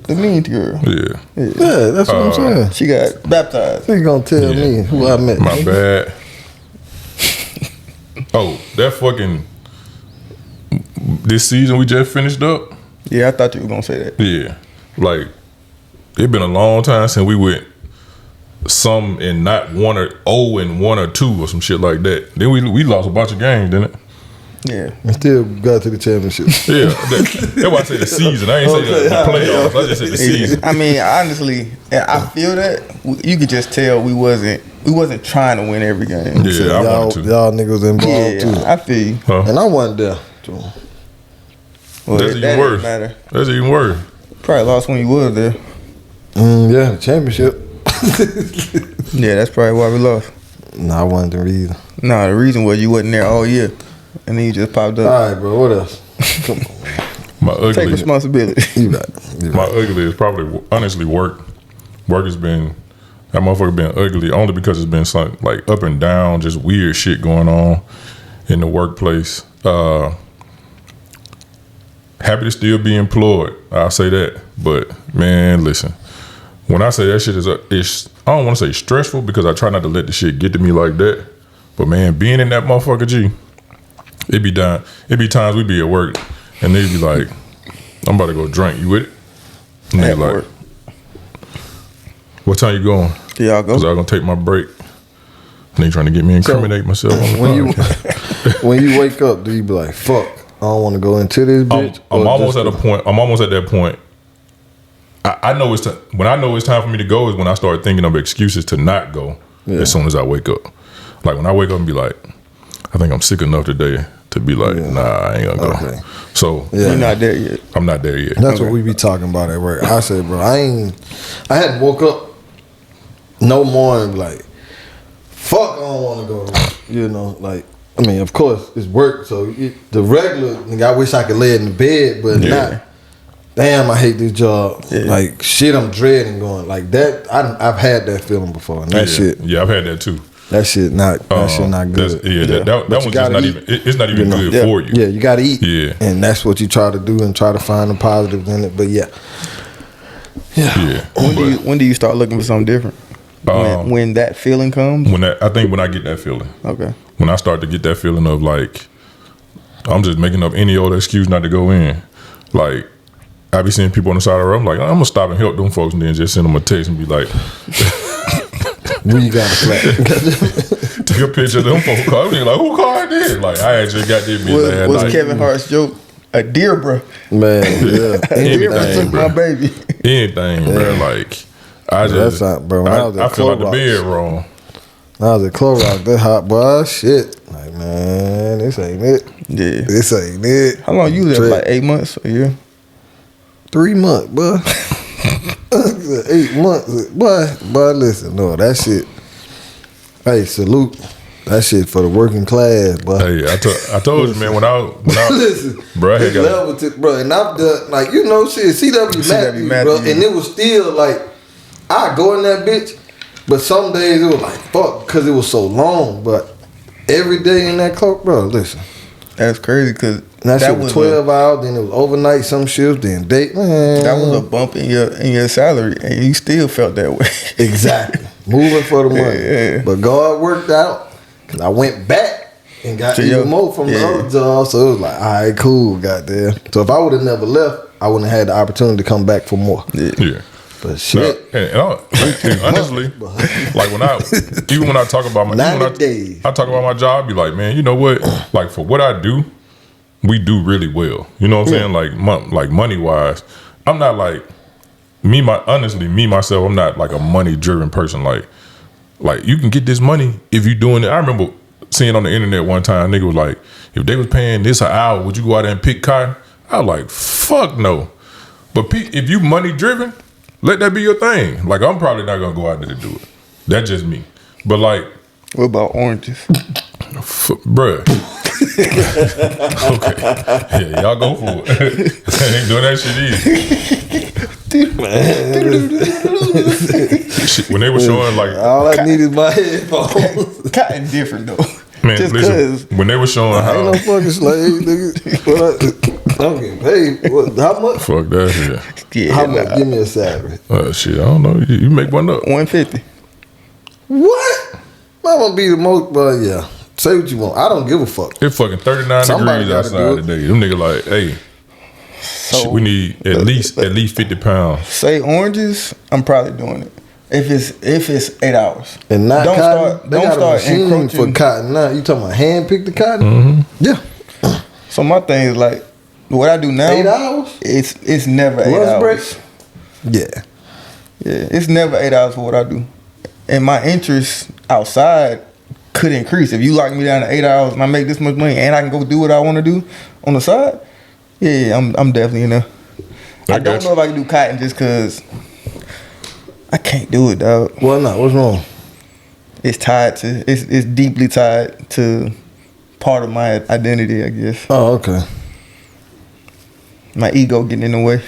The mean girl. Yeah, Yeah, that's what I'm saying. She got baptized. You gonna tell me who I met? my bad. Oh, that fucking this season we just finished up. Yeah, I thought you were gonna say that. Yeah, like it been a long time since we went some and not 1 or 2 or some shit like that. Then we lost a bunch of games, didn't it? Yeah. And still got to the championship. Yeah, that's why I say the season. I ain't say the playoffs. I just said the season. I mean, honestly, I feel that you could just tell we wasn't trying to win every game. Yeah, I y'all, wanted to. y'all niggas involved Yeah, too. I feel you. Huh? And I wasn't there. So. Well, That's that even worse. matter. That's even worse. Probably lost when you was there. Yeah, the championship. Yeah, that's probably why we lost. Nah, I wasn't there either. Nah, the reason was you wasn't there all year, and then you just popped All up. right, bro. What else? Come on, man. My Take ugly, responsibility. You right. You my right. ugly is probably honestly work. Work has been that motherfucker been ugly only because it's been some like up and down, just weird shit going on in the workplace. Happy to still be employed. I'll say that. But man, listen, when I say that shit it's I don't want to say stressful because I try not to let the shit get to me like that. But man, being in that motherfucker G, it be times we be at work and they be like, I'm about to go drink. You with it? And they At like, work. what time you going? Y'all Because go. I'm gonna take my break. And they trying to get me incriminate myself on the When you podcast. when you wake up, do you be like, "Fuck, I don't want to go into this bitch"? I'm Or almost just- at a point. I'm almost at that point. I know it's when I know it's time for me to go is when I start thinking of excuses to not go. Yeah. As soon as I wake up, like when I wake up and be like, I think I'm sick enough today to be like, nah, I ain't gonna go. Okay. So Yeah. You're not there yet. I'm not there yet. That's what we be talking about at work. I said, bro, I hadn't woke up no more and be like, fuck, I don't want to go to work. You know, like, I mean, of course, it's work. So the regular nigga, I wish I could lay in the bed, but Yeah. not. Damn, I hate this job. Yeah. Like, shit, I'm dreading going. Like, that, I've had that feeling before. And that shit, Yeah, I've had that too. that shit not good. That's- Yeah, that But one's you just gotta not eat. even. It's not even You know, good yeah. for you. Yeah, you got to eat. Yeah. And that's what you try to do and try to find the positives in it. But yeah. Yeah. When do you start looking for something different? When that feeling comes. I think when I get that feeling. Okay. When I start to get that feeling of like, I'm just making up any old excuse not to go in. Like, I be seeing people on the side of the road. I'm like, I'm gonna stop and help them folks, and then just send them a text and be like, When you got a flat. take a picture of them folks' car. They like, who car it is? Like, I actually got this bitch last What's night. Kevin Hart's joke? A deer, bro. Man, yeah. A deer, bro, Anything, took bro. my baby. Anything, bro. Like, I That's just, not, bro. When I was at I fell out the Clorox. bed wrong. I was at Clorox, that hot boy, shit. Like, man, this ain't it. Yeah. This ain't it. How long you there? Trip. Like 8 months? A year? 3 months, boy. 8 months. Boy, listen, no, that shit. Hey, salute. That shit for the working class, boy. Hey, I told you, man, when I Listen, bro, I had it's got level to, bro, and I've done, like, you know, shit, CW Matthews, bro, Matthews. and it was still, like, I go in that bitch, but some days it was like, fuck, because it was so long, but every day in that cloak, bro, listen. That's crazy because That shit was 12 hours, then it was overnight, some shifts, then day, man. that was a bump in your salary, and you still felt that way. Exactly. Moving for the money. Yeah. But God worked out. Cause I went back and got To even your- more from the yeah. other job. So it was like, all right, cool, goddamn. So if I would have never left, I wouldn't have had the opportunity to come back for more. yeah. But No, shit. and honestly, like when even when I talk about my, even 90 when days. I talk about my job, I be like, man, you know what? Like for what I do, we do really well. You know what I'm saying? Like money wise, I'm not like me myself. I'm not like a money driven person. Like you can get this money if you doing it. I remember seeing on the internet one time, nigga was like, if they was paying this an hour, would you go out there and pick cotton? I was like, fuck no. But if you money driven, let that be your thing. Like, I'm probably not gonna go out there to do it. That's just me. But like, What about oranges? Bruh. Okay. Yeah, y'all go for it. Ain't doing that shit easy. When they were showing like all I need is my headphones. Cotton different though. Man, Just listen, when they were showing I ain't how no fucking slave, nigga. I'm getting paid. How much? fuck that shit. Yeah, How much? Give me a salary. Shit, I don't know. You make one up. 150. What? I'm gonna be the most, but yeah. Say what you want. I don't give a fuck. It's fucking 39 Somebody degrees gotta do outside it. today. Them niggas like, hey, shit, we need at least 50 pounds. Say oranges, I'm probably doing it. If it's 8 hours. And not don't cotton. start They don't got start a machine encroaching. for cotton now. You talking about hand pick the cotton? Mm-hmm. Yeah. So my thing is like what I do now. 8 hours? It's never 8 Lunch hours. break? Yeah. Yeah, it's never 8 hours for what I do. And my interest outside could increase. If you lock me down to 8 hours and I make this much money and I can go do what I want to do on the side, yeah, I'm definitely in there. I don't know if I can do cotton just because I can't do it, dog. Well, no. What's wrong? It's tied to, it's deeply tied to part of my identity, I guess. Oh, okay. My ego getting in the way.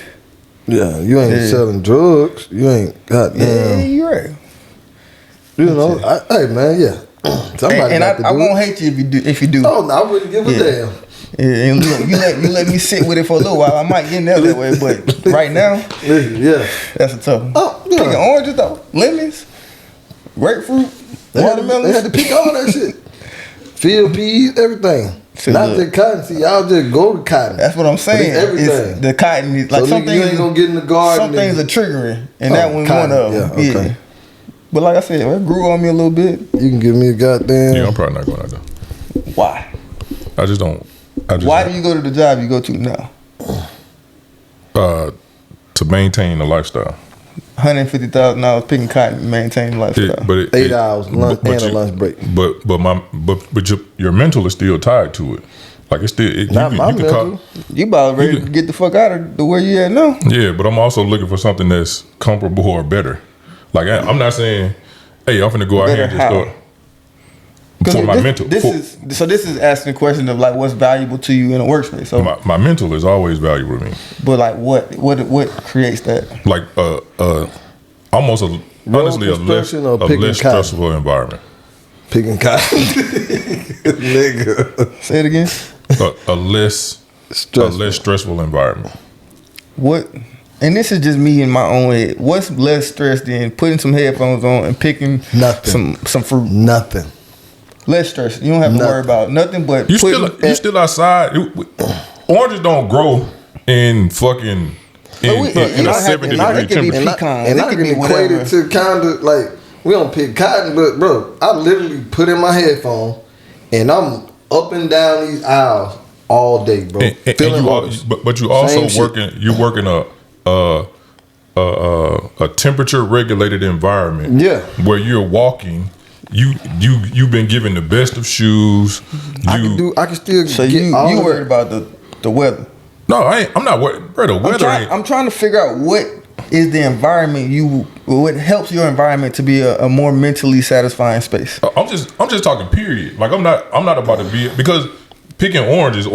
Yeah, you ain't Yeah. selling drugs. You ain't Yeah, goddamn. you're right. You know, hey man, yeah. Somebody And got to I do won't it. hate you if you do. Oh, no, I wouldn't give a Yeah. damn. Yeah, and look, you let me sit with it for a little while. I might get in there that way, but right now, Listen, yeah. that's a tough one. Oh, yeah. Picking oranges though, lemons, grapefruit, They had watermelons. to pick all that shit. Field peas, everything. So Not look. just cotton. See, y'all just go to cotton. That's what I'm saying. But it's everything. The cotton is like So, some nigga, you things. ain't gonna get in the garden Some things and- are triggering, and Oh, that one's cotton, one of them. yeah, Yeah. okay. But like I said, it grew on me a little bit. You can give me a goddamn. Yeah, I'm probably not going out there. Why? I just don't. Why do you go to the job you go to now? To maintain the lifestyle. $150,000 picking cotton, maintaining lifestyle. But 8 hours lunch and a lunch break. But your mental is still tied to it. Like it's still Not my mental. You about ready You to could- get the fuck out of the where you at now? Yeah, but I'm also looking for something that's comparable or better. Like I'm not saying, hey, I'm finna go out here and just Better how? start for my mental. This is asking the question of like what's valuable to you in a workspace. So, my mental is always valuable to me. but like what creates that? Like almost honestly a less construction or picking cotton? stressful environment. Picking cotton. Nigga. Say it again. A less stressful environment. What? And this is just me in my own head. What's less stress than putting some headphones on and picking Nothing. some fruit? Nothing. Less stress. You don't have to Nothing. worry about nothing but You putting- still outside. Oranges don't grow in fucking But in we- a and I have 70 to- and I degree can be temperature. pecans. And It I could can be equate whatever. it to kind of like, we don't pick cotton, but bro, I literally put in my headphone and I'm up and down these aisles all day, bro. And Feeling you orders. but you also Same shit. working a temperature regulated environment. Yeah. Where you're walking, you've been given the best of shoes. I can still So get you all of worried it. about the weather. No, I'm not worried. Bro, the weather ain't. I'm trying to figure out what is the environment what helps your environment to be a more mentally satisfying space. I'm just talking period. Like I'm not about to be, because picking oranges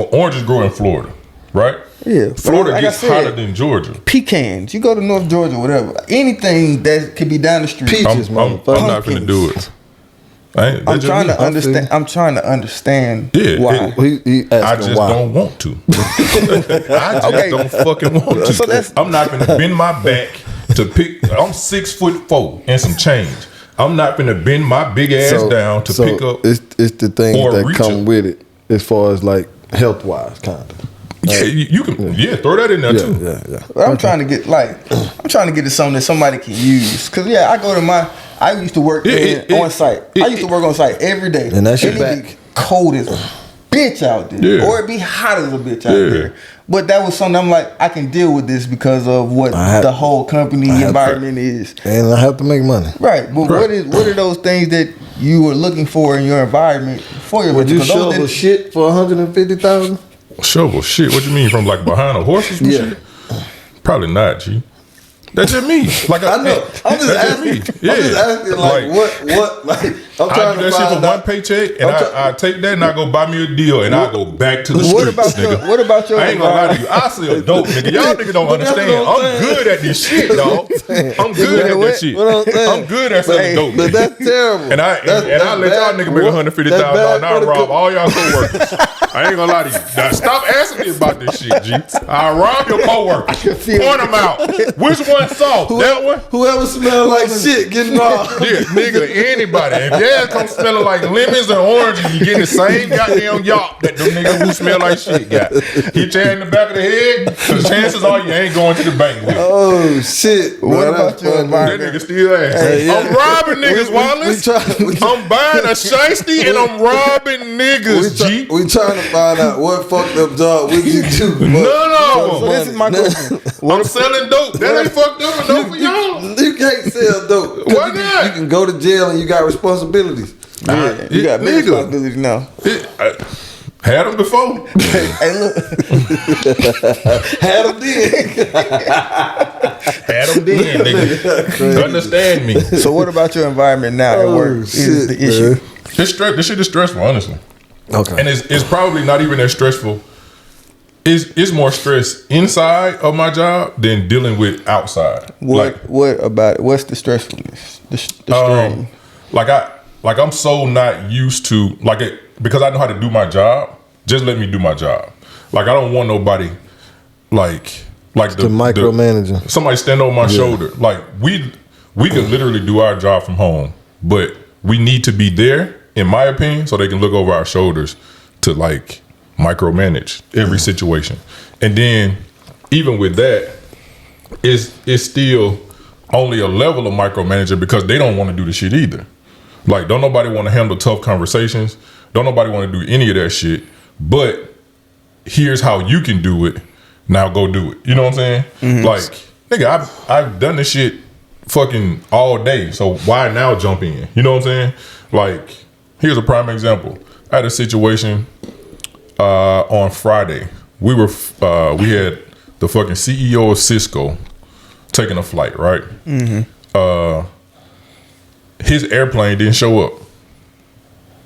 grow in Florida, right? Yeah, Florida like I gets said, hotter than Georgia. Pecans. You go to North Georgia, whatever. Anything that could be down the street. Peaches, I'm motherfucker. not gonna do it. I'm trying to understand. I'm trying to understand Yeah, why. He I asking just why. don't want to. I just Okay. don't fucking want to. So that's- I'm not gonna bend my back to pick. I'm 6'4" and some change. I'm not gonna bend my big ass down to pick up. It's the things or that reach come up. with it, as far as like health wise, kind of. Yeah, you can. Yeah, throw that in there too. Yeah. But I'm trying to get to something that somebody can use. Cause yeah, I used to work on site. I used to work on site every day. And that's your It back. be cold as a bitch out there, Yeah. or it be hot as a bitch out Yeah. there. But that was something I'm like, I can deal with this because of what the whole company have to- environment is. And I have to make money. Right, but Right. what are those things that you were looking for in your environment for your Would mental? you 'Cause those shovel didn't- shit for 150,000? Shovel shit. What you mean from like behind a horse or some Yeah. shit? Probably not, G. That's just me. Like I know. I'm just that's asking. Yeah. I'm just asking, like what? Like, I'm I trying do to that shit find for one out. paycheck, and I take that and I go buy me a deal, and I go back to the What streets, about your- nigga. what about your I ain't gonna lie to you. I sell dope, nigga. Y'all niggas don't But that's understand. what I'm I'm saying. good at this shit, dog. I'm good at that shit. What I'm saying. I'm good at selling dope. But that's terrible. And I let y'all nigga make $150,000 and I rob all y'all coworkers. I ain't gonna lie to you. Now stop asking me about this shit, G. I rob your coworkers. Point them out. Which one soft? That one? Whoever smell like shit getting robbed. Yeah, nigga, anybody. If your ass come smelling like lemons and oranges, you getting the same goddamn yacht that them niggas who smell like shit got. Hit your head in the back of the head, because chances are you ain't going to the bank with it. Oh shit! What Man, about that's your funny. environment? That nigga still ass. Hey, yeah. I'm robbing niggas, Wallace. I'm buying a shiesty and I'm robbing niggas, G. We trying to find out what fucked up job would you do? None of So them. this is my question. I'm selling dope. That ain't fucked up enough for y'all. You can't sell dope. 'Cause Why you not? You can go to jail and you got responsibilities. Yeah, you got big Nigga. responsibilities now. Had them before. Hey, look. Had them then. Had them then, nigga. Understand me. So what about your environment now at Oh, work? Is shit, the issue? man. This shit is stressful, honestly. Okay. And it's probably not even that stressful. It's more stress inside of my job than dealing with outside. What about it? What's the stressfulness? The strain? I'm so not used to because I know how to do my job. Just let me do my job. Like I don't want nobody like The micromanaging. somebody stand on my shoulder. Like we could literally do our job from home, but we need to be there, in my opinion, so they can look over our shoulders to like micromanage every situation. And then even with that, it's still only a level of micromanager because they don't want to do the shit either. Like don't nobody want to handle tough conversations. Don't nobody want to do any of that shit. But here's how you can do it. Now go do it. You know what I'm saying? Mm-hmm. Like, nigga, I've done this shit fucking all day. So why now jump in? You know what I'm saying? Like, here's a prime example. I had a situation on Friday. We had the fucking CEO of Cisco taking a flight, right? Mm-hmm. His airplane didn't show up.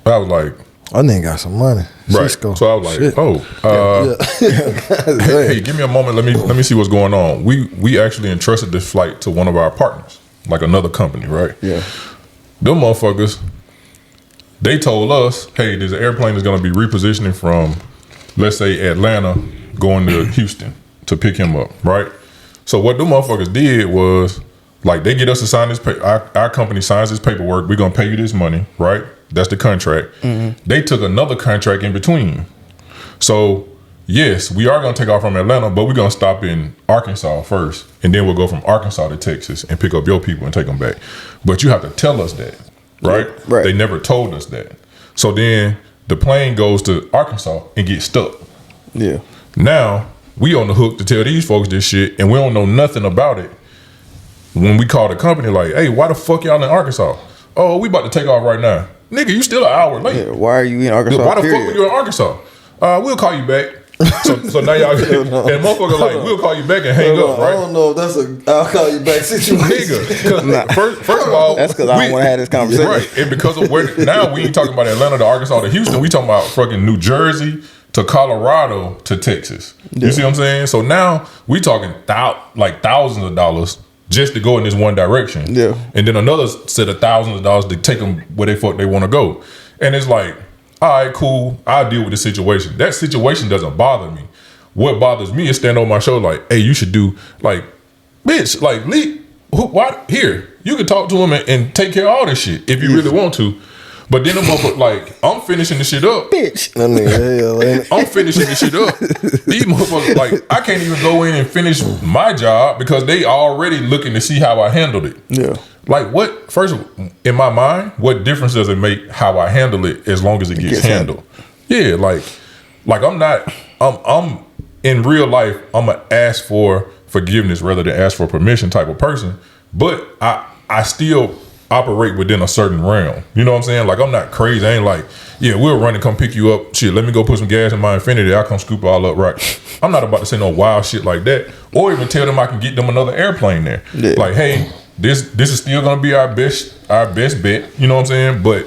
I was like, I nigga got some money. right. Cisco. So I was like, Shit. hey, give me a moment. Let me see what's going on. We actually entrusted this flight to one of our partners, like another company, right? Yeah. Them motherfuckers, they told us, hey, there's an airplane that's gonna be repositioning from, let's say, Atlanta going to Houston to pick him up, right? So what them motherfuckers did was, like, they get us to sign this. Our company signs this paperwork. We're gonna pay you this money, right? That's the contract. Mm-hmm. They took another contract in between. So yes, we are gonna take off from Atlanta, but we're gonna stop in Arkansas first, and then we'll go from Arkansas to Texas and pick up your people and take them back. But you have to tell us that, right? Right. They never told us that. So then the plane goes to Arkansas and gets stuck. Yeah. Now we on the hook to tell these folks this shit, and we don't know nothing about it. When we call the company, like, hey, why the fuck y'all in Arkansas? Oh, we about to take off right now. Nigga, you still an hour late. Yeah. Why are you in Arkansas? Why the period? fuck were you in Arkansas? We'll call you back. So now y'all and motherfucker like, we'll call you back and hang up, I right? don't know if that's I'll call you back situation. Nigga, 'cause first of all, That's because I don't want to have this conversation. right? And because of where now we ain't talking about Atlanta to Arkansas to Houston, we talking about fucking New Jersey to Colorado to Texas. You see what I'm saying? So now we talking thousands of dollars just to go in this one direction. Yeah. And then another set of thousands of dollars to take them where they fuck they want to go. And it's like, all right, cool. I'll deal with the situation. That situation doesn't bother me. What bothers me is stand on my shoulder like, hey, you should do like, bitch, like, why here? You can talk to him and take care of all this shit if you really want to. But then I'm like, I'm finishing the shit up. Bitch. That nigga hell, ain't it? I'm finishing the shit up. These motherfuckers, like, I can't even go in and finish my job because they already looking to see how I handled it. Yeah. Like, what? First, in my mind, what difference does it make how I handle it as long as it gets handled? Yeah, like I'm in real life, I'm gonna ask for forgiveness rather than ask for permission type of person. But I still operate within a certain realm. You know what I'm saying? Like, I'm not crazy. I ain't like, yeah, we'll run and come pick you up. Shit, let me go put some gas in my Infinity. I'll come scoop it all up, right? I'm not about to say no wild shit like that. Or even tell them I can get them another airplane there. Yeah. Like, hey, this is still gonna be our best bet. You know what I'm saying? But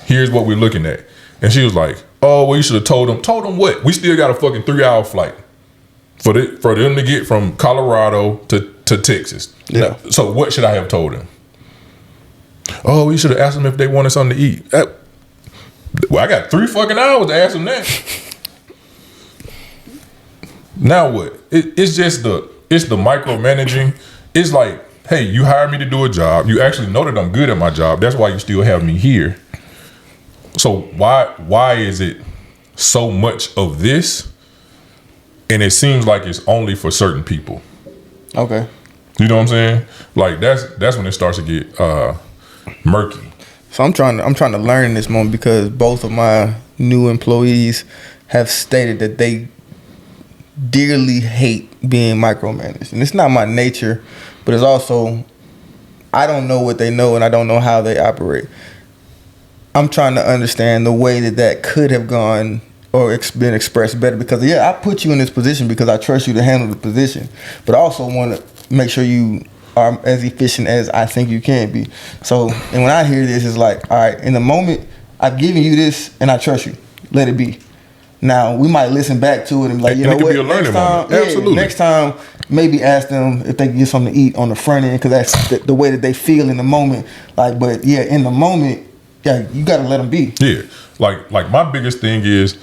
here's what we're looking at. And she was like, oh, well, you should have told them. Told them what? We still got a fucking 3-hour flight for them to get from Colorado to Texas. Yeah. Now, so what should I have told them? Oh, we should have asked them if they wanted something to eat. Well, I got 3 fucking hours to ask them that. Now what? It's the micromanaging. It's like, hey, you hired me to do a job. You actually know that I'm good at my job. That's why you still have me here. So why is it so much of this? And it seems like it's only for certain people. Okay. You know what I'm saying? Like that's when it starts to get murky. So I'm trying to learn in this moment because both of my new employees have stated that they dearly hate being micromanaged. And it's not my nature, but it's also, I don't know what they know and I don't know how they operate. I'm trying to understand the way that could have gone or been expressed better because, yeah, I put you in this position because I trust you to handle the position, but I also want to make sure you are as efficient as I think you can be. So, and when I hear this, it's like, all right, in the moment, I've given you this and I trust you. Let it be. Now, we might listen back to it and be like, you know what, be a learning moment. Absolutely. Next time, maybe ask them if they can get something to eat on the front end because that's the way that they feel in the moment. Like, but yeah, in the moment, yeah, you got to let them be. Yeah. Like my biggest thing is,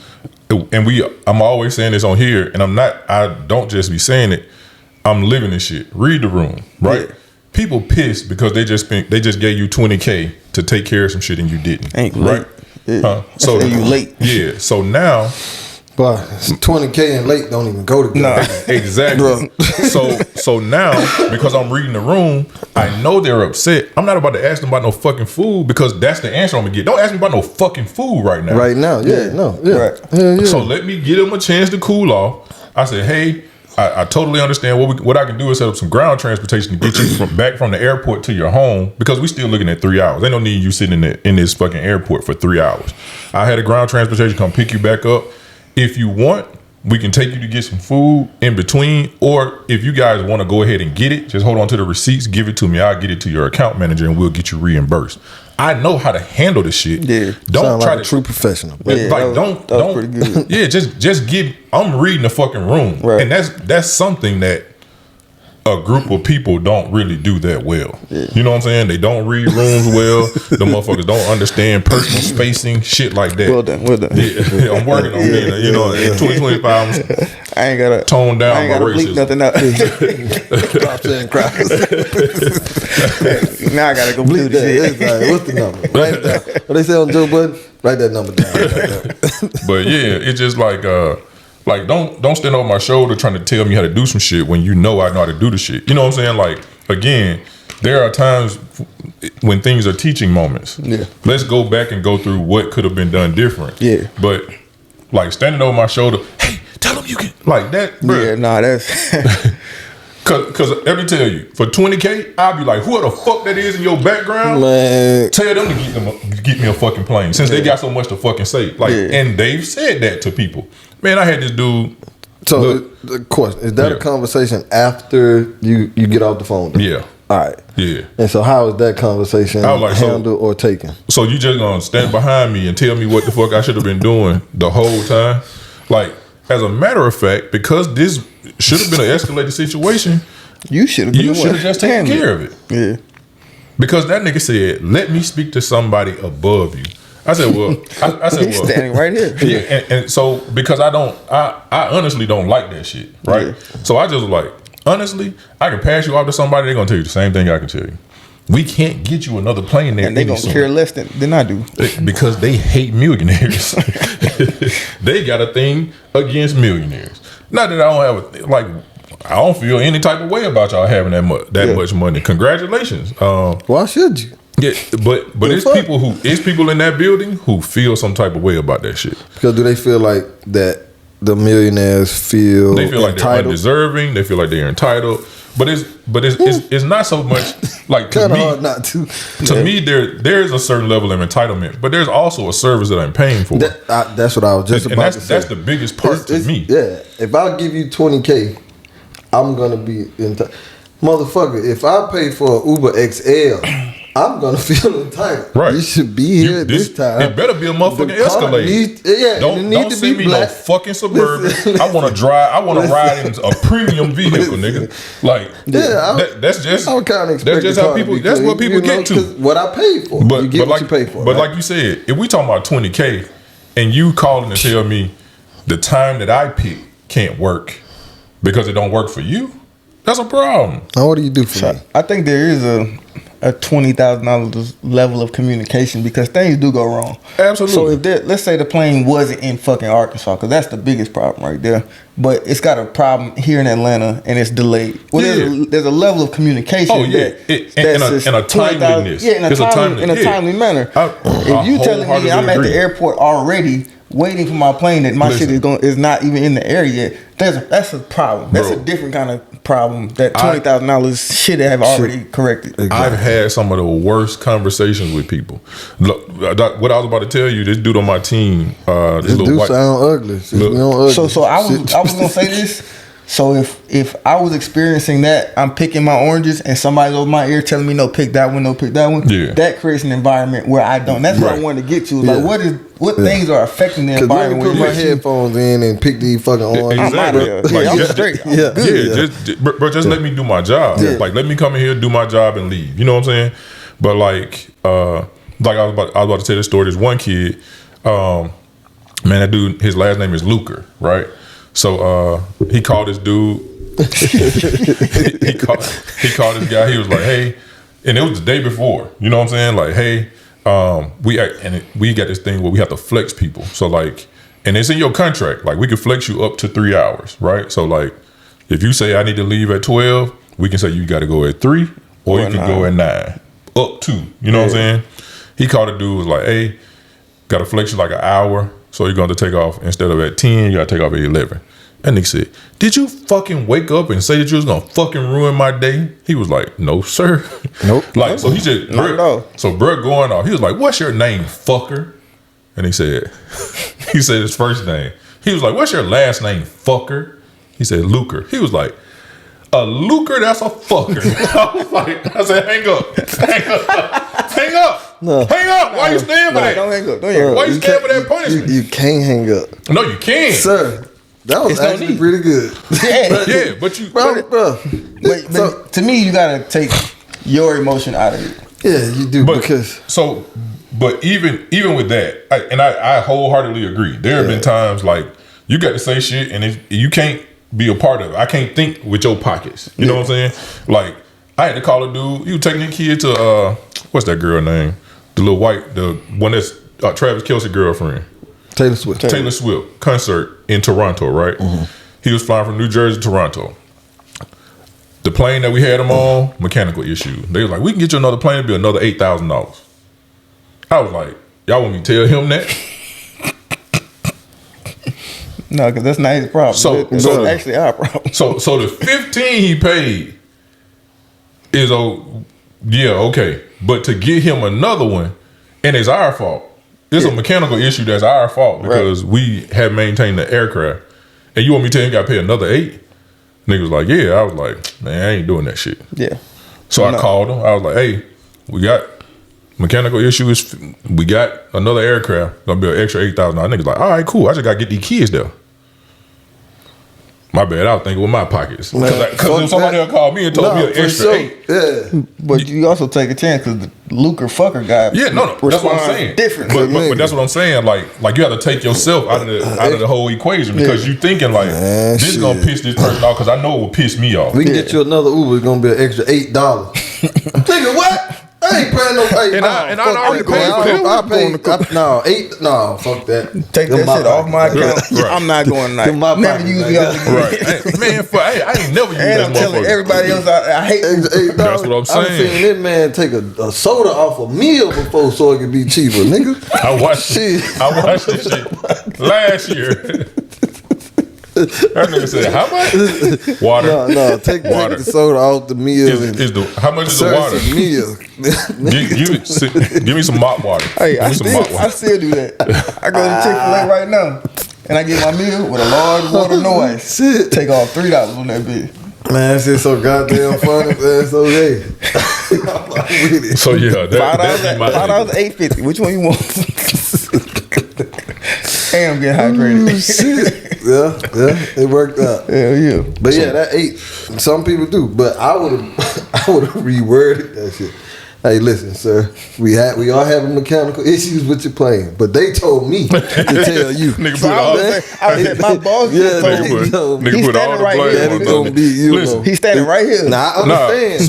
and I'm always saying this on here, and I don't just be saying it, I'm living this shit. Read the room, right? Yeah. People pissed because they just gave you $20K to take care of some shit and you didn't. Ain't right? Late. Yeah. So you late. Yeah. So now, but 20K and late don't even go together. Nah, exactly. so now, because I'm reading the room, I know they're upset. I'm not about to ask them about no fucking food because that's the answer I'm gonna get. Don't ask me about no fucking food right now. Right now, yeah, no, yeah. Right. Yeah. So let me give them a chance to cool off. I said, hey, I totally understand. What I can do is set up some ground transportation to get you back from the airport to your home because we still looking at 3 hours. Ain't no need you sitting in this fucking airport for 3 hours. I had a ground transportation come pick you back up. If you want, we can take you to get some food in between, or if you guys want to go ahead and get it, just hold on to the receipts, give it to me. I'll get it to your account manager and we'll get you reimbursed. I know how to handle this shit. Yeah, don't try like a true professional. Yeah, like don't. Pretty good. Yeah, just give. I'm reading the fucking room, right. And that's something that a group of people don't really do that well. Yeah. You know what I'm saying? They don't read rooms well. The motherfuckers don't understand personal spacing, shit like that. Well done. Yeah, I'm working on being, you know, in 2025. I ain't gotta tone down my racism. Nothing out. Now I gotta go bleep that. Shit. Like, what's the number? Write it down. What they say on Joe Budden? Write that number down. But yeah, it's just like don't stand over my shoulder trying to tell me how to do some shit when you know I know how to do the shit. You know what I'm saying? Like, again, there are times when things are teaching moments. Yeah. Let's go back and go through what could have been done different. Yeah. But like standing over my shoulder, hey, tell them you can like that, bro. Yeah, nah, that's Cause let me tell you, for $20K, I'll be like, who the fuck that is in your background? Man. Tell them to get me a fucking plane since they got so much to fucking say. Like, and they've said that to people. Man, I had this dude. So the question is that a conversation after you get off the phone? Yeah. All right. Yeah. And so how is that conversation handled or taken? So you just gonna stand behind me and tell me what the fuck I should have been doing the whole time? Like, as a matter of fact, because this should have been an escalated situation, you should have just taken care of it. Yeah. Because that nigga said, "Let me speak to somebody above you." I said, "Well, he's standing right here." Yeah, and so because I honestly don't like that shit, right? Yeah. So I just was like, honestly, I can pass you off to somebody. They're gonna tell you the same thing I can tell you. We can't get you another plane there, and they gonna care less than I do because they hate millionaires. They got a thing against millionaires. Not that I don't have I don't feel any type of way about y'all having that much money. Congratulations. Why should you? Yeah, but it's people in that building who feel some type of way about that shit. Because do they feel like that the millionaires feel they feel like they're entitled. undeserving. They feel like they're entitled. But it's not so much like to Kind of me. hard not to. To me, there's a certain level of entitlement, but there's also a service that I'm paying for. That's what I was just And about to say. that's the biggest part to me. Yeah, if I give you $20K, I'm gonna be motherfucker. If I pay for an Uber XL, I'm gonna feel entitled. Right. You should be here this time. It better be a motherfucking The car Escalade. Don't to send be me black. no fucking Suburban. Listen, I want to drive. I want to ride in a premium vehicle, nigga. Like that's just I would kind of that's just how people. That's what people get to. What I paid for. But you get what like you pay for. But right? like you said, if we talking about $20K, and you calling to tell me the time that I pick can't work because it don't work for you, that's a problem. Now what do you do for me? I think there is a $20,000 level of communication because things do go wrong. Absolutely. So if let's say the plane wasn't in fucking Arkansas, because that's the biggest problem right there, but it's got a problem here in Atlanta and it's delayed. Well, there's a level of communication. Oh yeah, and a timeliness. Yeah, in a timely manner. If you telling me I'm at the airport already waiting for my plane that my shit is not even in the air yet, that's a problem. That's a different kind of problem that $20,000 should have already corrected. Exactly. I've had some of the worst conversations with people. Look, what I was about to tell you, this dude on my team, This dude sound ugly. So I was gonna say this. So if I was experiencing that, I'm picking my oranges and somebody's over my ear telling me no, pick that one, no, pick that one. Yeah. That creates an environment where I don't. That's what I wanted to get to. Like what things are affecting the environment? Let me put my headphones in and pick these fucking oranges. Exactly. I'm straight. Just let me do my job. Yeah. Like let me come in here, do my job, and leave. You know what I'm saying? But like I was about to tell this story. This one kid, man, that dude, his last name is Luker, right? So he called this dude. he called this guy. He was like, "Hey," and it was the day before. You know what I'm saying? Like, "Hey, we got this thing where we have to flex people. So like, and it's in your contract. Like, we can flex you up to 3 hours, right? So like, if you say I need to leave at 12, we can say you got to go at 3, or you can go at 9, up to. You know what I'm saying? He called the dude, was like, "Hey, got to flex you like an hour." So you're going to take off, instead of at 10, you got to take off at 11. That nigga said, "Did you fucking wake up and say that you was going to fucking ruin my day?" He was like, "No, sir." Nope. Like, so he just, No. so bro going off. He was like, "What's your name, fucker?" And he said his first name. He was like, "What's your last name, fucker?" He said, "Luker." He was like, "A Luker, that's a fucker." I said, hang up. Hang up. No. Hang up. Why you staying for that? Don't hang up. Don't hang up. Why you staying for that punishment? You can't hang up. No, you can't. Sir, that was It's no actually need. pretty good. Yeah, but you. Bro. But to me, you gotta take your emotion out of it. Yeah, you do But because but even with that, I wholeheartedly agree. There have been times like you got to say shit, and you can't be a part of it. I can't think with your pockets. You know what I'm saying? Like I had to call a dude. He was taking the kid to what's that girl name? The one that's Travis Kelce's girlfriend. Taylor Swift. Taylor Swift concert in Toronto, right? Mm-hmm. He was flying from New Jersey to Toronto. The plane that we had him on, mechanical issue. They was like, "We can get you another plane, it'll be another $8,000. I was like, "Y'all want me to tell him that?" No, because that's not his problem. So It's actually our problem. So the 15 he paid is okay. But to get him another one, and it's our fault. It's a mechanical issue that's our fault because we have maintained the aircraft. And you want me to tell him you got to pay another $8? Nigga was like, yeah. I was like, man, I ain't doing that shit. Yeah. So I called him. I was like, hey, we got mechanical issues. We got another aircraft. Gonna be an extra $8,000. Niggas like, all right, cool. I just got to get these kids there. My bad. I was thinking with my pockets. Because if somebody else called me and told me an extra $8. Yeah. But you also take a chance because the Luker fucker guy. Yeah, no. That's what I'm saying. Different. But that's what I'm saying. Like you have to take yourself out of the whole equation because you thinking like this is gonna piss this person off because I know it will piss me off. We can get you another Uber. It's gonna be an extra $8. Nigga, what? I ain't paying no $8. And I already paid for him. I paid $8. No, fuck that. Take that shit off my account. Right. I'm not going tonight. Never use the other. Right, man. I ain't never used And that I'm telling motherfucker. everybody else I hate. $8. That's what I'm saying. I've seen that man take a soda off a meal before so it could be cheaper, nigga. I watched this shit last year. That nigga said, how much? Water. No, take the soda off the meal. How much is the water? Meal. Give me some mop water. Hey, I still do that. I go to Chick-fil-A right now, and I get my meal with a large water, no ice. Shit. Take off $3 on that bitch. Man, that shit's so goddamn funny, man. So hey, I'm with it. So yeah, $5 $8.50. Which one you want? And I'm getting hydrated. Ooh, shit. Yeah, it worked out. Hell yeah. But yeah, that ate. Some people do, but I would have reworded that shit. Hey, listen, sir. We all having mechanical issues with your plane, but they told me to tell you. Nigga So put I all was at my boss. Yeah, nigga told me. put, nigga put all the standing right blame here. on It's gonna be you. Listen, He's standing right here. Nah, I understand.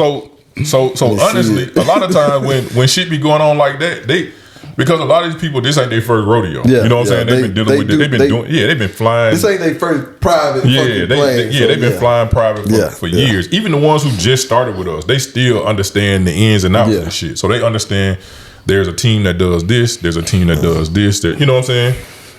So honestly, a lot of times when shit be going on like that, because a lot of these people, this ain't their first rodeo. Yeah, you know what I'm saying? They've they- been dealing they with do- it. They've been flying. This ain't their first private fucking plane. They've been flying private for Yeah. years. Even the ones who just started with us, they still understand the ins and outs Yeah. of the shit. So they understand there's a team that does this, there's a team that does this. That, you know what I'm saying?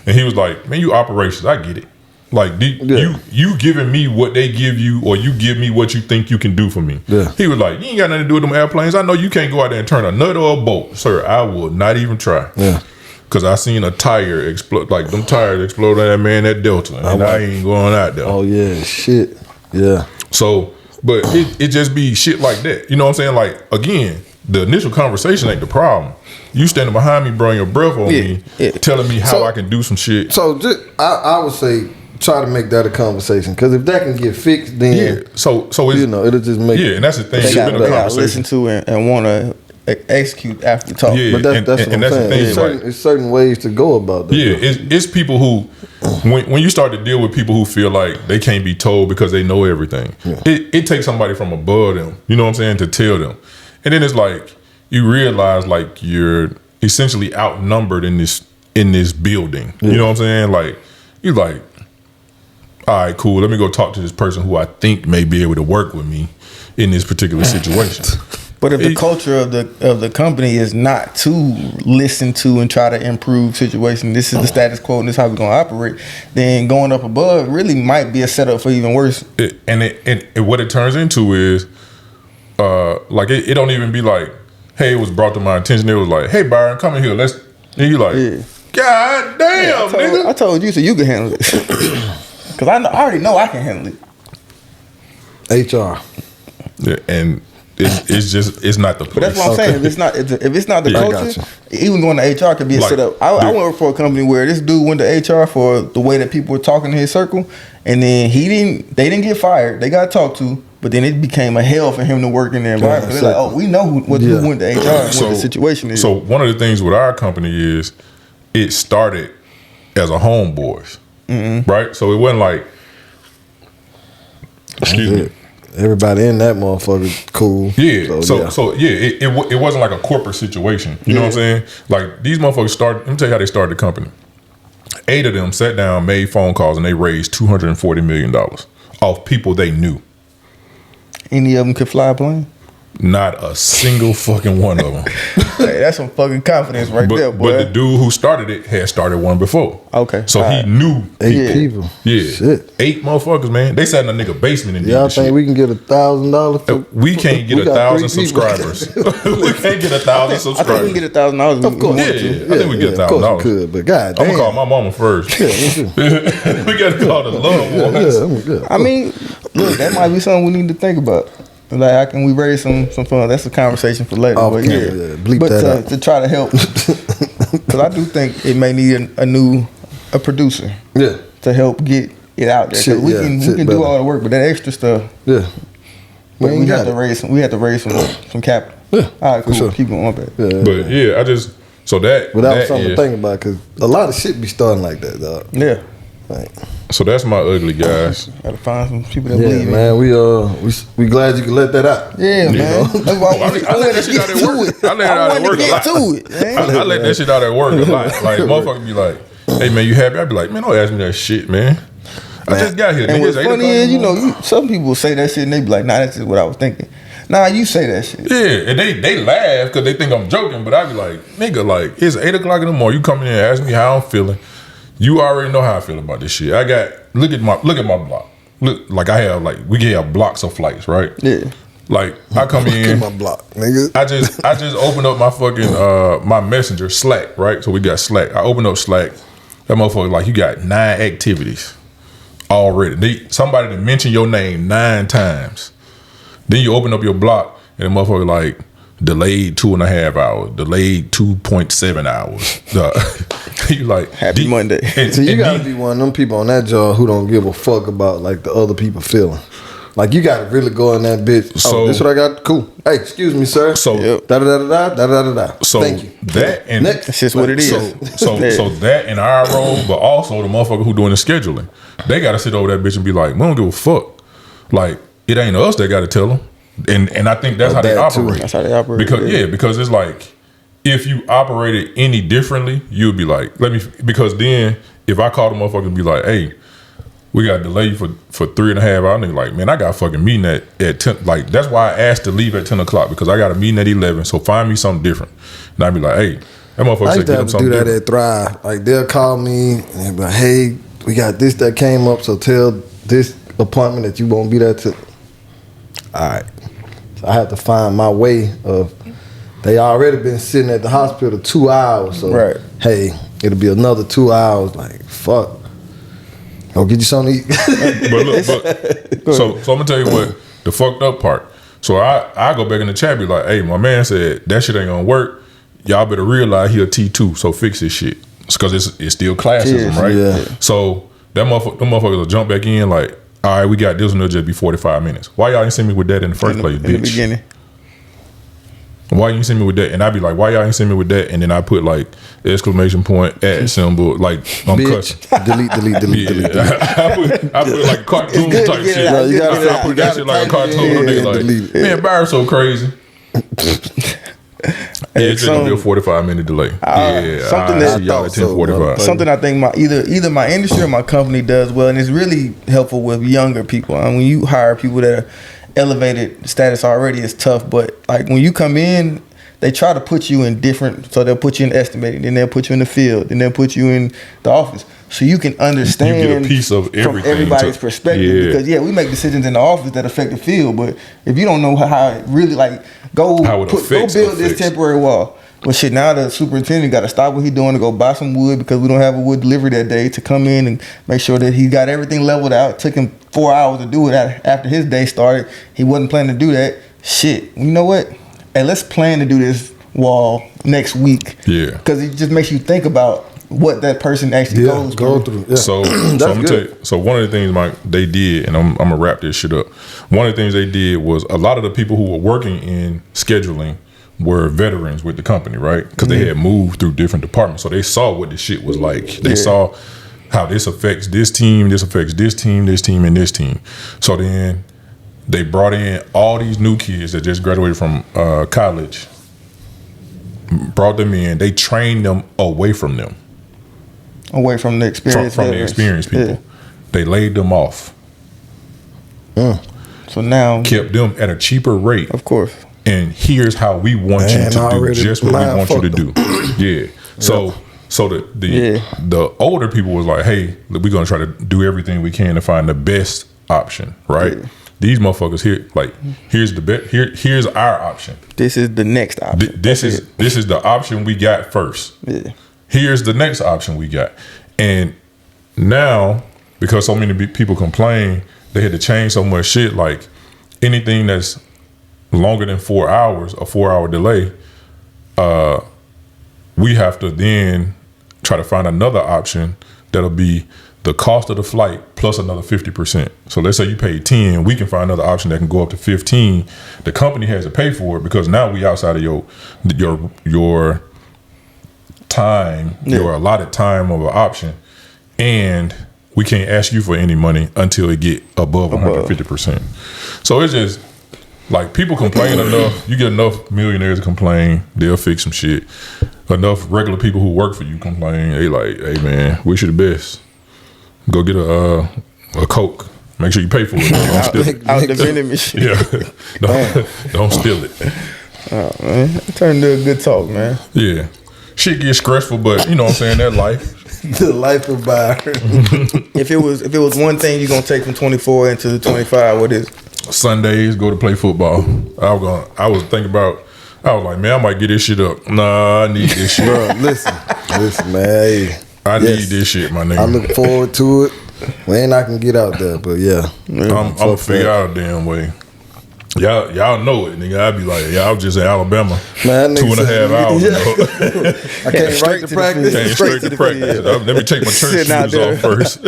And he was like, man, you operations, I get it. Like you giving me what they give you, or you give me what you think you can do for me. Yeah. He was like, you ain't got nothing to do with them airplanes. I know you can't go out there and turn a nut or a bolt, sir. I will not even try. Yeah. Cause I seen a tire explode, like them tires explode on that man at Delta, and I ain't going out there. Oh yeah, shit. Yeah. So, but it just be shit like that. You know what I'm saying? Like, again, the initial conversation ain't the problem. You standing behind me, blowing your breath on me, telling me how I can do some shit. So I would say try to make that a conversation, because if that can get fixed, then Yeah. So it's, it'll just make and that's the thing. They It's got been a to conversation. listen to and want to execute after talk. Yeah. But that's and what I'm that's the saying. thing, It's certain ways to go about that. Yeah, it's people who, when you start to deal with people who feel like they can't be told because they know everything, it takes somebody from above them, you know what I'm saying, to tell them. And then it's like, you realize like you're essentially outnumbered in this building. You know what I'm saying? Like, you're like, all right, cool, let me go talk to this person who I think may be able to work with me in this particular situation. But if the culture of the company is not to listen to and try to improve situation, this is the status quo and this is how we're gonna operate, then going up above really might be a setup for even worse. And what it turns into is, like it don't even be like, hey, it was brought to my attention. It was like, hey, Byron, come in here. And you like, God damn, nigga. I told you so you can handle it. Cause I already know I can handle it. HR. Yeah, and it's not the place. But that's what I'm saying. If it's not the I culture, even going to HR could be a Like, setup. I worked for a company where this dude went to HR for the way that people were talking in his circle, and then they didn't get fired. They got talked to, but then it became a hell for him to work in the environment. They're like, oh, we know who went to HR and what the situation is. So one of the things with our company is it started as a homeboys, right? So it wasn't like, excuse me. Everybody in that motherfucker cool. Yeah. So it wasn't like a corporate situation. You know what I'm saying? Like, these motherfuckers started. Let me tell you how they started the company. 8 of them sat down, made phone calls, and they raised $240 million off people they knew. Any of them could fly a plane? Not a single fucking one of them. Hey, that's some fucking confidence right there, boy. But the dude who started it had started one before. Okay. So he knew 8 people. Yeah. Shit. 8 motherfuckers, man. They sat in a nigga basement and did Y'all this think shit. we can get $1,000? We can't get We got 1,000 3 people. subscribers. We can't get 1,000 subscribers. I think we can get $1,000. Of course. Yeah, I think we get of course $1,000. we could, but God I'm damn. gonna call my mama first. Yeah, me too. We gotta call the loved ones. I'm good. I mean, look, that might be something we need to think about. Like, how can we raise some funds? That's a conversation for later. Oh, but yeah, yeah, bleep but that out. to try to help, because I do think it may need a producer Yeah. to help get it out there. Shit, Because we yeah, can shit do better. all the work, but that extra stuff, Yeah. we ain't have got to it. raise some. We have to raise some capital. Yeah, All right, for cool. sure. Keep going back. Yeah. But yeah, I just so that But that was something is- to think about, because a lot of shit be starting like that, dog. Yeah, Like, So that's my ugly guys. gotta find some people that yeah, believe in it. man, we glad you could let that out. Yeah, man. know? That's why I let that shit out at work. I let it out at work a lot. to it, man. I let that shit out at work a lot. Like, motherfuckers be like, "Hey man, you happy?" I be like, "Man, don't ask me that shit, man. I just got here." And nigga. what's It's 8 funny o'clock is, in you the know, morning. some people say that shit and they be like, nah, that's just what I was thinking. Nah, you say that shit. Yeah, and they laugh because they think I'm joking, but I be like, nigga, like, it's 8 o'clock in the morning. You come in here and ask me how I'm feeling. You already know how I feel about this shit. I got look at my block. Look, like I have we can have blocks of flights, right? Yeah. Like I come Look in, at my block, nigga. I just opened up my fucking my messenger Slack, right? So we got Slack. I opened up Slack. That motherfucker like you got 9 activities already. Somebody to mention your name 9 times. Then you open up your block and the motherfucker like delayed 2.5 hours, delayed 2.7 hours. You like Happy Monday. So you gotta be one of them people on that job who don't give a fuck about like the other people feeling. Like you gotta really go in that bitch. So, this what I got? Cool. Hey, excuse me, sir. So da da da da da da da. So thank you. that and Next. That's just what it is. So that in our role, but also the motherfucker who doing the scheduling, they gotta sit over that bitch and be like, we don't give a fuck. Like it ain't us that gotta tell them. And I think that's how they operate. That's how they operate. Because it's like if you operated any differently, you'd be like, because then if I call the motherfucker and be like, hey, we got to delay you for 3.5 hours. Nigga like, man, I got a fucking meeting at 10. Like, that's why I asked to leave at 10 o'clock because I got a meeting at 11. So find me something different. And I'd be like, hey, that motherfucker I said used to get him have to something do that different. at Thrive. Like they'll call me and they'll be like, hey, we got this that came up, so tell this appointment that you won't be there till. All right. So I have to find my way of. They already been sitting at the hospital 2 hours, so Right. hey, it'll be another 2 hours. Like fuck. Go get you something to eat. But look, so I'm gonna tell you what the fucked up part. So I go back in the chat, be like, hey, my man said that shit ain't gonna work. Y'all better realize he a T2, so fix this shit. It's because it's still classism, right? Yeah. So them motherfuckers will jump back in like, all right, we got this, and it'll just be 45 minutes. Why y'all ain't send me with that in the first place, in bitch? the beginning. Why you ain't send me with that? And I'd be like, why y'all ain't send me with that? And then I put like exclamation point, at symbol, like I'm Bitch. cussing. delete. I put like cartoon good to type get shit. it out. You gotta- I put that shit like a cartoon. They like, delete it. man, Barry's so crazy. It's just gonna be a 45-minute delay. something I that see y'all I at thought so, 10:45. Something I think either my industry or my company does well, and it's really helpful with younger people. When you hire people that are elevated status already, it's tough. But like when you come in, they try to put you in different. So they'll put you in estimating, then they'll put you in the field, then they'll put you in the office, so you can understand. You get a piece of everything from everybody's to- perspective. yeah. Because we make decisions in the office that affect the field, but if you don't know how it really go build this temporary wall. Well, shit, now the superintendent got to stop what he's doing to go buy some wood because we don't have a wood delivery that day to come in and make sure that he got everything leveled out. It took him 4 hours to do it after his day started. He wasn't planning to do that. Shit, you know what? Hey, let's plan to do this wall next week. Yeah. Because it just makes you think about what that person actually goes through. Yeah. So I'm gonna tell you. So one of the things they did, and I'm gonna wrap this shit up. One of the things they did was a lot of the people who were working in scheduling were veterans with the company, right? Because they had moved through different departments, so they saw what the shit was like. They saw how this affects this team, this affects this team, and this team. So then they brought in all these new kids that just graduated from college, brought them in. They trained them away from them. Away from the experience. From the experienced people. Yeah. They laid them off. So now, Kept them at a cheaper rate. of course. And here's how we want you Man, to do already just what we mind want you to fucked do. Yeah. So the older people was like, hey, we're gonna try to do everything we can to find the best option, right? Yeah. These motherfuckers here, like, here's the best. Here's our option. This is the next option. This is the option we got first. Yeah. Here's the next option we got. And now, because so many people complain, they had to change so much shit. Like anything that's longer than 4 hours, a 4 hour delay, we have to then try to find another option that'll be the cost of the flight plus another 50%. So let's say you pay 10, we can find another option that can go up to 15. The company has to pay for it because now we outside of your time, your allotted time of an option, and we can't ask you for any money until it get above 150%. So it's just like people complain enough. You get enough millionaires to complain, they'll fix some shit. Enough regular people who work for you complain. They like, hey man, wish you the best. Go get a Coke. Make sure you pay for it. Don't steal it. Out the vending machine. Yeah, don't steal it. Oh, man. It turned into a good talk, man. Yeah, shit gets stressful, but you know what I'm saying. That life. The life of Byron. If it was one thing you're gonna take from 24 into 25, what is it? Sundays, go to play football. I was thinking about. I was like, man, I might get this shit up. Nah, I need this shit. Bro, listen, man. Hey, I need this shit, my nigga. I look forward to it when I can get out there. But yeah, I'm gonna figure out a damn way. Y'all know it, nigga. I'd be like, yeah, I was just in Alabama, man, 2.5 hours. I came right to practice. Came straight to practice. Let me take my church shoes off first.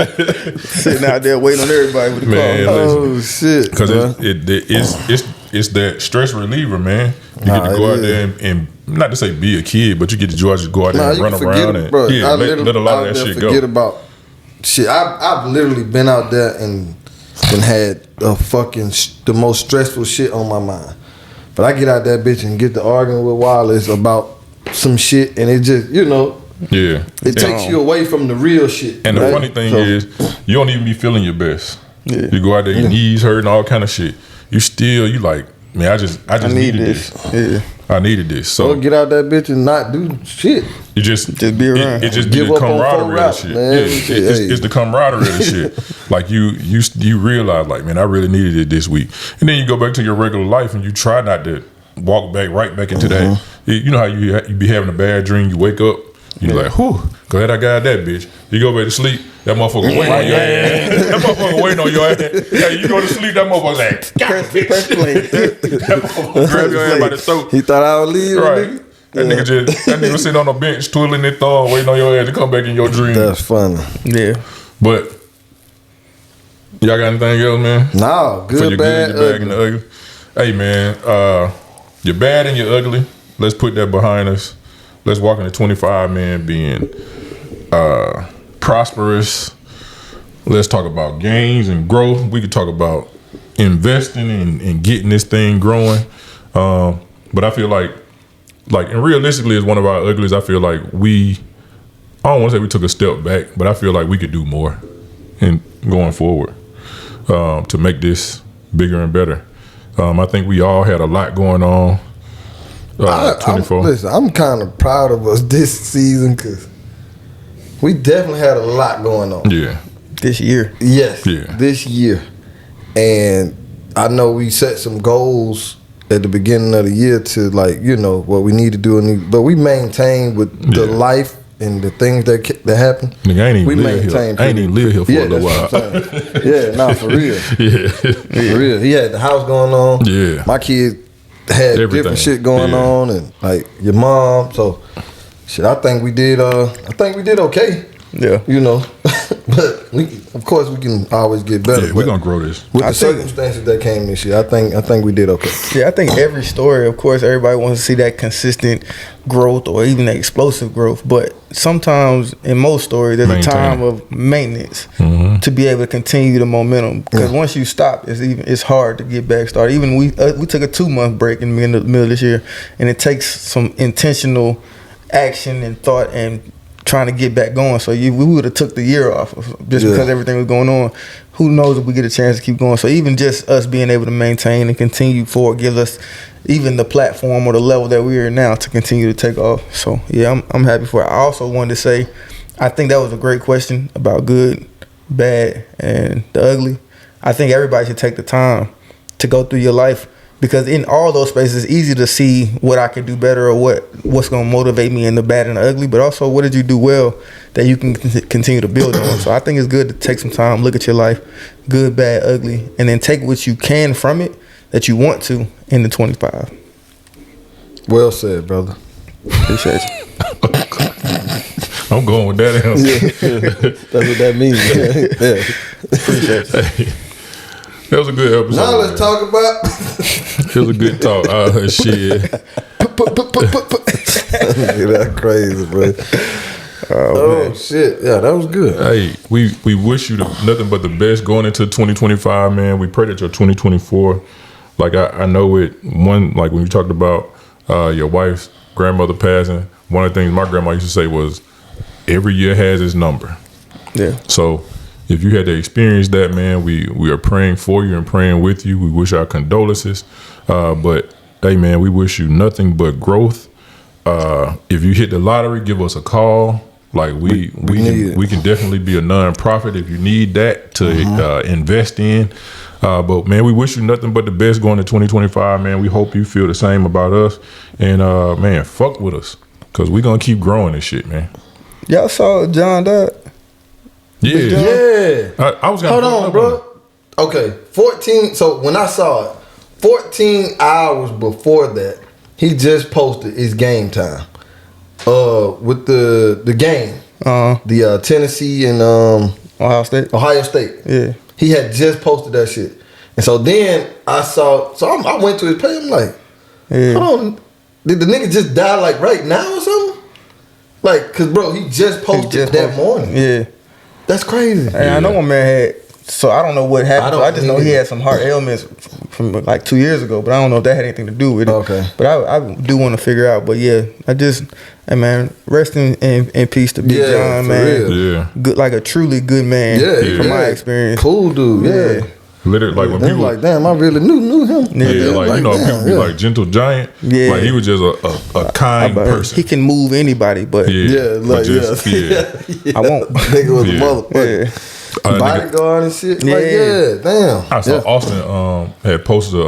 Sitting out there waiting on everybody with the Man, car. Oh shit! Because it's that stress reliever, man. You get to go out there and not to say be a kid, but you get to just go out there and run around and let a lot of that shit go. Forget about shit. I've literally been out there and had the most stressful shit on my mind. But I get out that bitch and get to arguing with Wallace about some shit, and it just it takes you away from the real shit. And the funny thing is, you don't even be feeling your best. Yeah. You go out there, your knees hurting, all kind of shit. You like, man, I just needed this. Yeah. I needed this. So get out that bitch and not do shit. You just be around. It just give be the up on camaraderie of the shit. Man. It's the camaraderie of the shit. Like you realize, like, man, I really needed it this week. And then you go back to your regular life and you try not to walk right back into that. You know how you be having a bad dream, you wake up, you like, whew, glad I got that bitch. You go back to sleep, that motherfucker waiting on your ass. That motherfucker waiting on your ass. Yeah, you go to sleep, that motherfucker's like, Press play. that motherfucker grab your ass by the throat. He thought I would leave. Right. That nigga sitting on the bench twiddling his thumb, waiting on your ass to come back in your dream. That's funny. Yeah. But y'all got anything else, man? No, good, For your bad, good, your bad, and the ugly. Hey, man, you're bad and you're ugly. Let's put that behind us. Let's walk into 25, man, being prosperous. Let's talk about gains and growth. We could talk about investing and getting this thing growing. But I feel like, and realistically, as one of our uglies, I feel like I don't want to say we took a step back, but I feel like we could do more in going forward to make this bigger and better. I think we all had a lot going on. 24. I'm kind of proud of us this season because we definitely had a lot going on. Yeah. This year. Yes. Yeah. This year. And I know we set some goals at the beginning of the year to what we need to do, but we maintained with the life and the things that happen. Nigga, I ain't even live here for a little while. For real. Yeah. For real. He had the house going on. Yeah. My kids had different shit going on, and like your mom. So shit, I think we did okay. Yeah. But of course we can always get better. Yeah, we're gonna grow this. With the circumstances that came this year, I think we did okay. Yeah, I think every story, of course, everybody wants to see that consistent growth or even that explosive growth. But sometimes in most stories, there's a time of maintenance to be able to continue the momentum. Because once you stop, it's hard to get back started. Even we took a 2-month break in the middle of this year, and it takes some intentional action and thought and trying to get back going. So we would have took the year off just because everything was going on. Who knows if we get a chance to keep going. So even just us being able to maintain and continue forward gives us even the platform or the level that we are now to continue to take off. So yeah, I'm happy for it. I also wanted to say, I think that was a great question about good, bad, and the ugly. I think everybody should take the time to go through your life, because in all those spaces, it's easy to see what I can do better or what's going to motivate me in the bad and the ugly, but also what did you do well that you can continue to build on. So I think it's good to take some time, look at your life, good, bad, ugly, and then take what you can from it that you want to in the 25. Well said, brother. Appreciate you. I'm going with that answer. Yeah. That's what that means. Appreciate you. That was a good episode. Now let's talk about. It was a good talk. Shit. That's crazy, bro. Oh shit. Yeah, that was good. Hey, we wish you nothing but the best going into 2025, man. We pray that your 2024, like I know it. Like when you talked about your wife's grandmother passing, one of the things my grandma used to say was, every year has its number. Yeah. So if you had to experience that, man, we are praying for you and praying with you. We wish our condolences. But hey, man, we wish you nothing but growth. If you hit the lottery, give us a call. Like we need it. can definitely be a non-profit if you need that to invest in. But man, we wish you nothing but the best going to 2025, man. We hope you feel the same about us. And man, fuck with us. Cause we gonna keep growing this shit, man. Y'all saw John died? Yeah. Yeah. I was gonna Hold put on, up bro. Okay, 14. So when I saw it, 14 hours before that, he just posted his game time. With the game, the Tennessee and Ohio State. Ohio State. Yeah. He had just posted that shit, and so then I saw. So I went to his page. I'm like, Yeah. hold on, did the nigga just die like right now or something? Like, cause bro, he just posted that morning. Yeah. That's crazy. And I know my man had. So I don't know what happened. I just know he either. had some heart ailments from like 2 years ago, but I don't know if that had anything to do with it. Okay. But I do want to figure out. But yeah, hey man, rest in peace to Big John, for man. real. Yeah. Good, like a truly good man. Yeah, from my experience. Cool dude. Yeah. Literally, like when They people like, damn, I really knew him. yeah, like you know, damn, people be like gentle giant. Yeah. Like he was just a kind person. He can move anybody, but Yeah, Yeah, like yeah. I won't. Nigga was Yeah. a motherfucker. Yeah. Bodyguard and shit. Yeah. Like, yeah, damn. I saw Austin had posted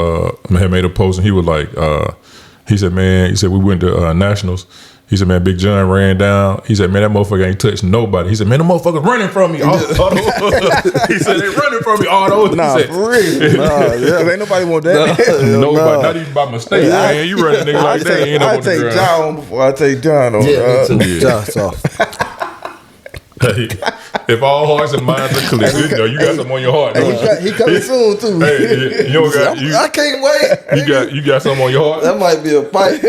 had made a post and he was like he said we went to nationals. He said, man, Big John ran down. He said, man, that motherfucker ain't touched nobody. He said, man, the motherfucker's running from me. He said, they running from me. All those. Nah, He said, for real. Cause ain't nobody want that. nobody, not even by mistake, man. You running nigga like that. Ain't I up on the take ground. John before I take John on. Yeah, me too. Yeah. Josh off. Hey, if all hearts and minds are clear, you know you got something on your heart. don't you? He coming soon too. Hey, you don't got I can't wait. you got something on your heart. That might be a fight.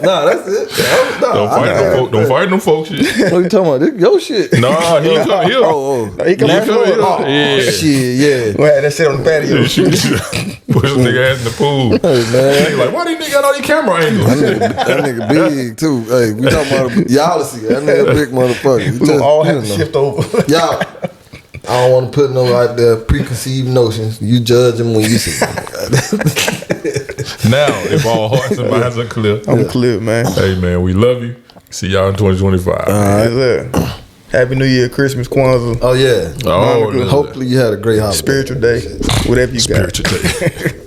Nah, that's it. Nah, Don't fight them folks. Shit. What you talking about? This your shit. Nah, he ain't coming here. He coming Yeah, soon. yeah. Yeah. Shit, yeah. We had that shit on the patio. Push the nigga ass in the pool. Nigga like, why these niggas got all these camera angles? That nigga big too. Hey, we talking about y'all see that nigga big motherfucker. We gonna all have to shift over. Y'all, I don't want to put no out there preconceived notions. You judge them when you see them. Now, if all hearts and minds are clear, I'm clear, man. hey man, we love you. See y'all in 2025. Yes, sir. Happy New Year, Christmas, Kwanzaa, Oh yeah. Oh, Hopefully you had a great holiday. spiritual day, whatever you got. spiritual day.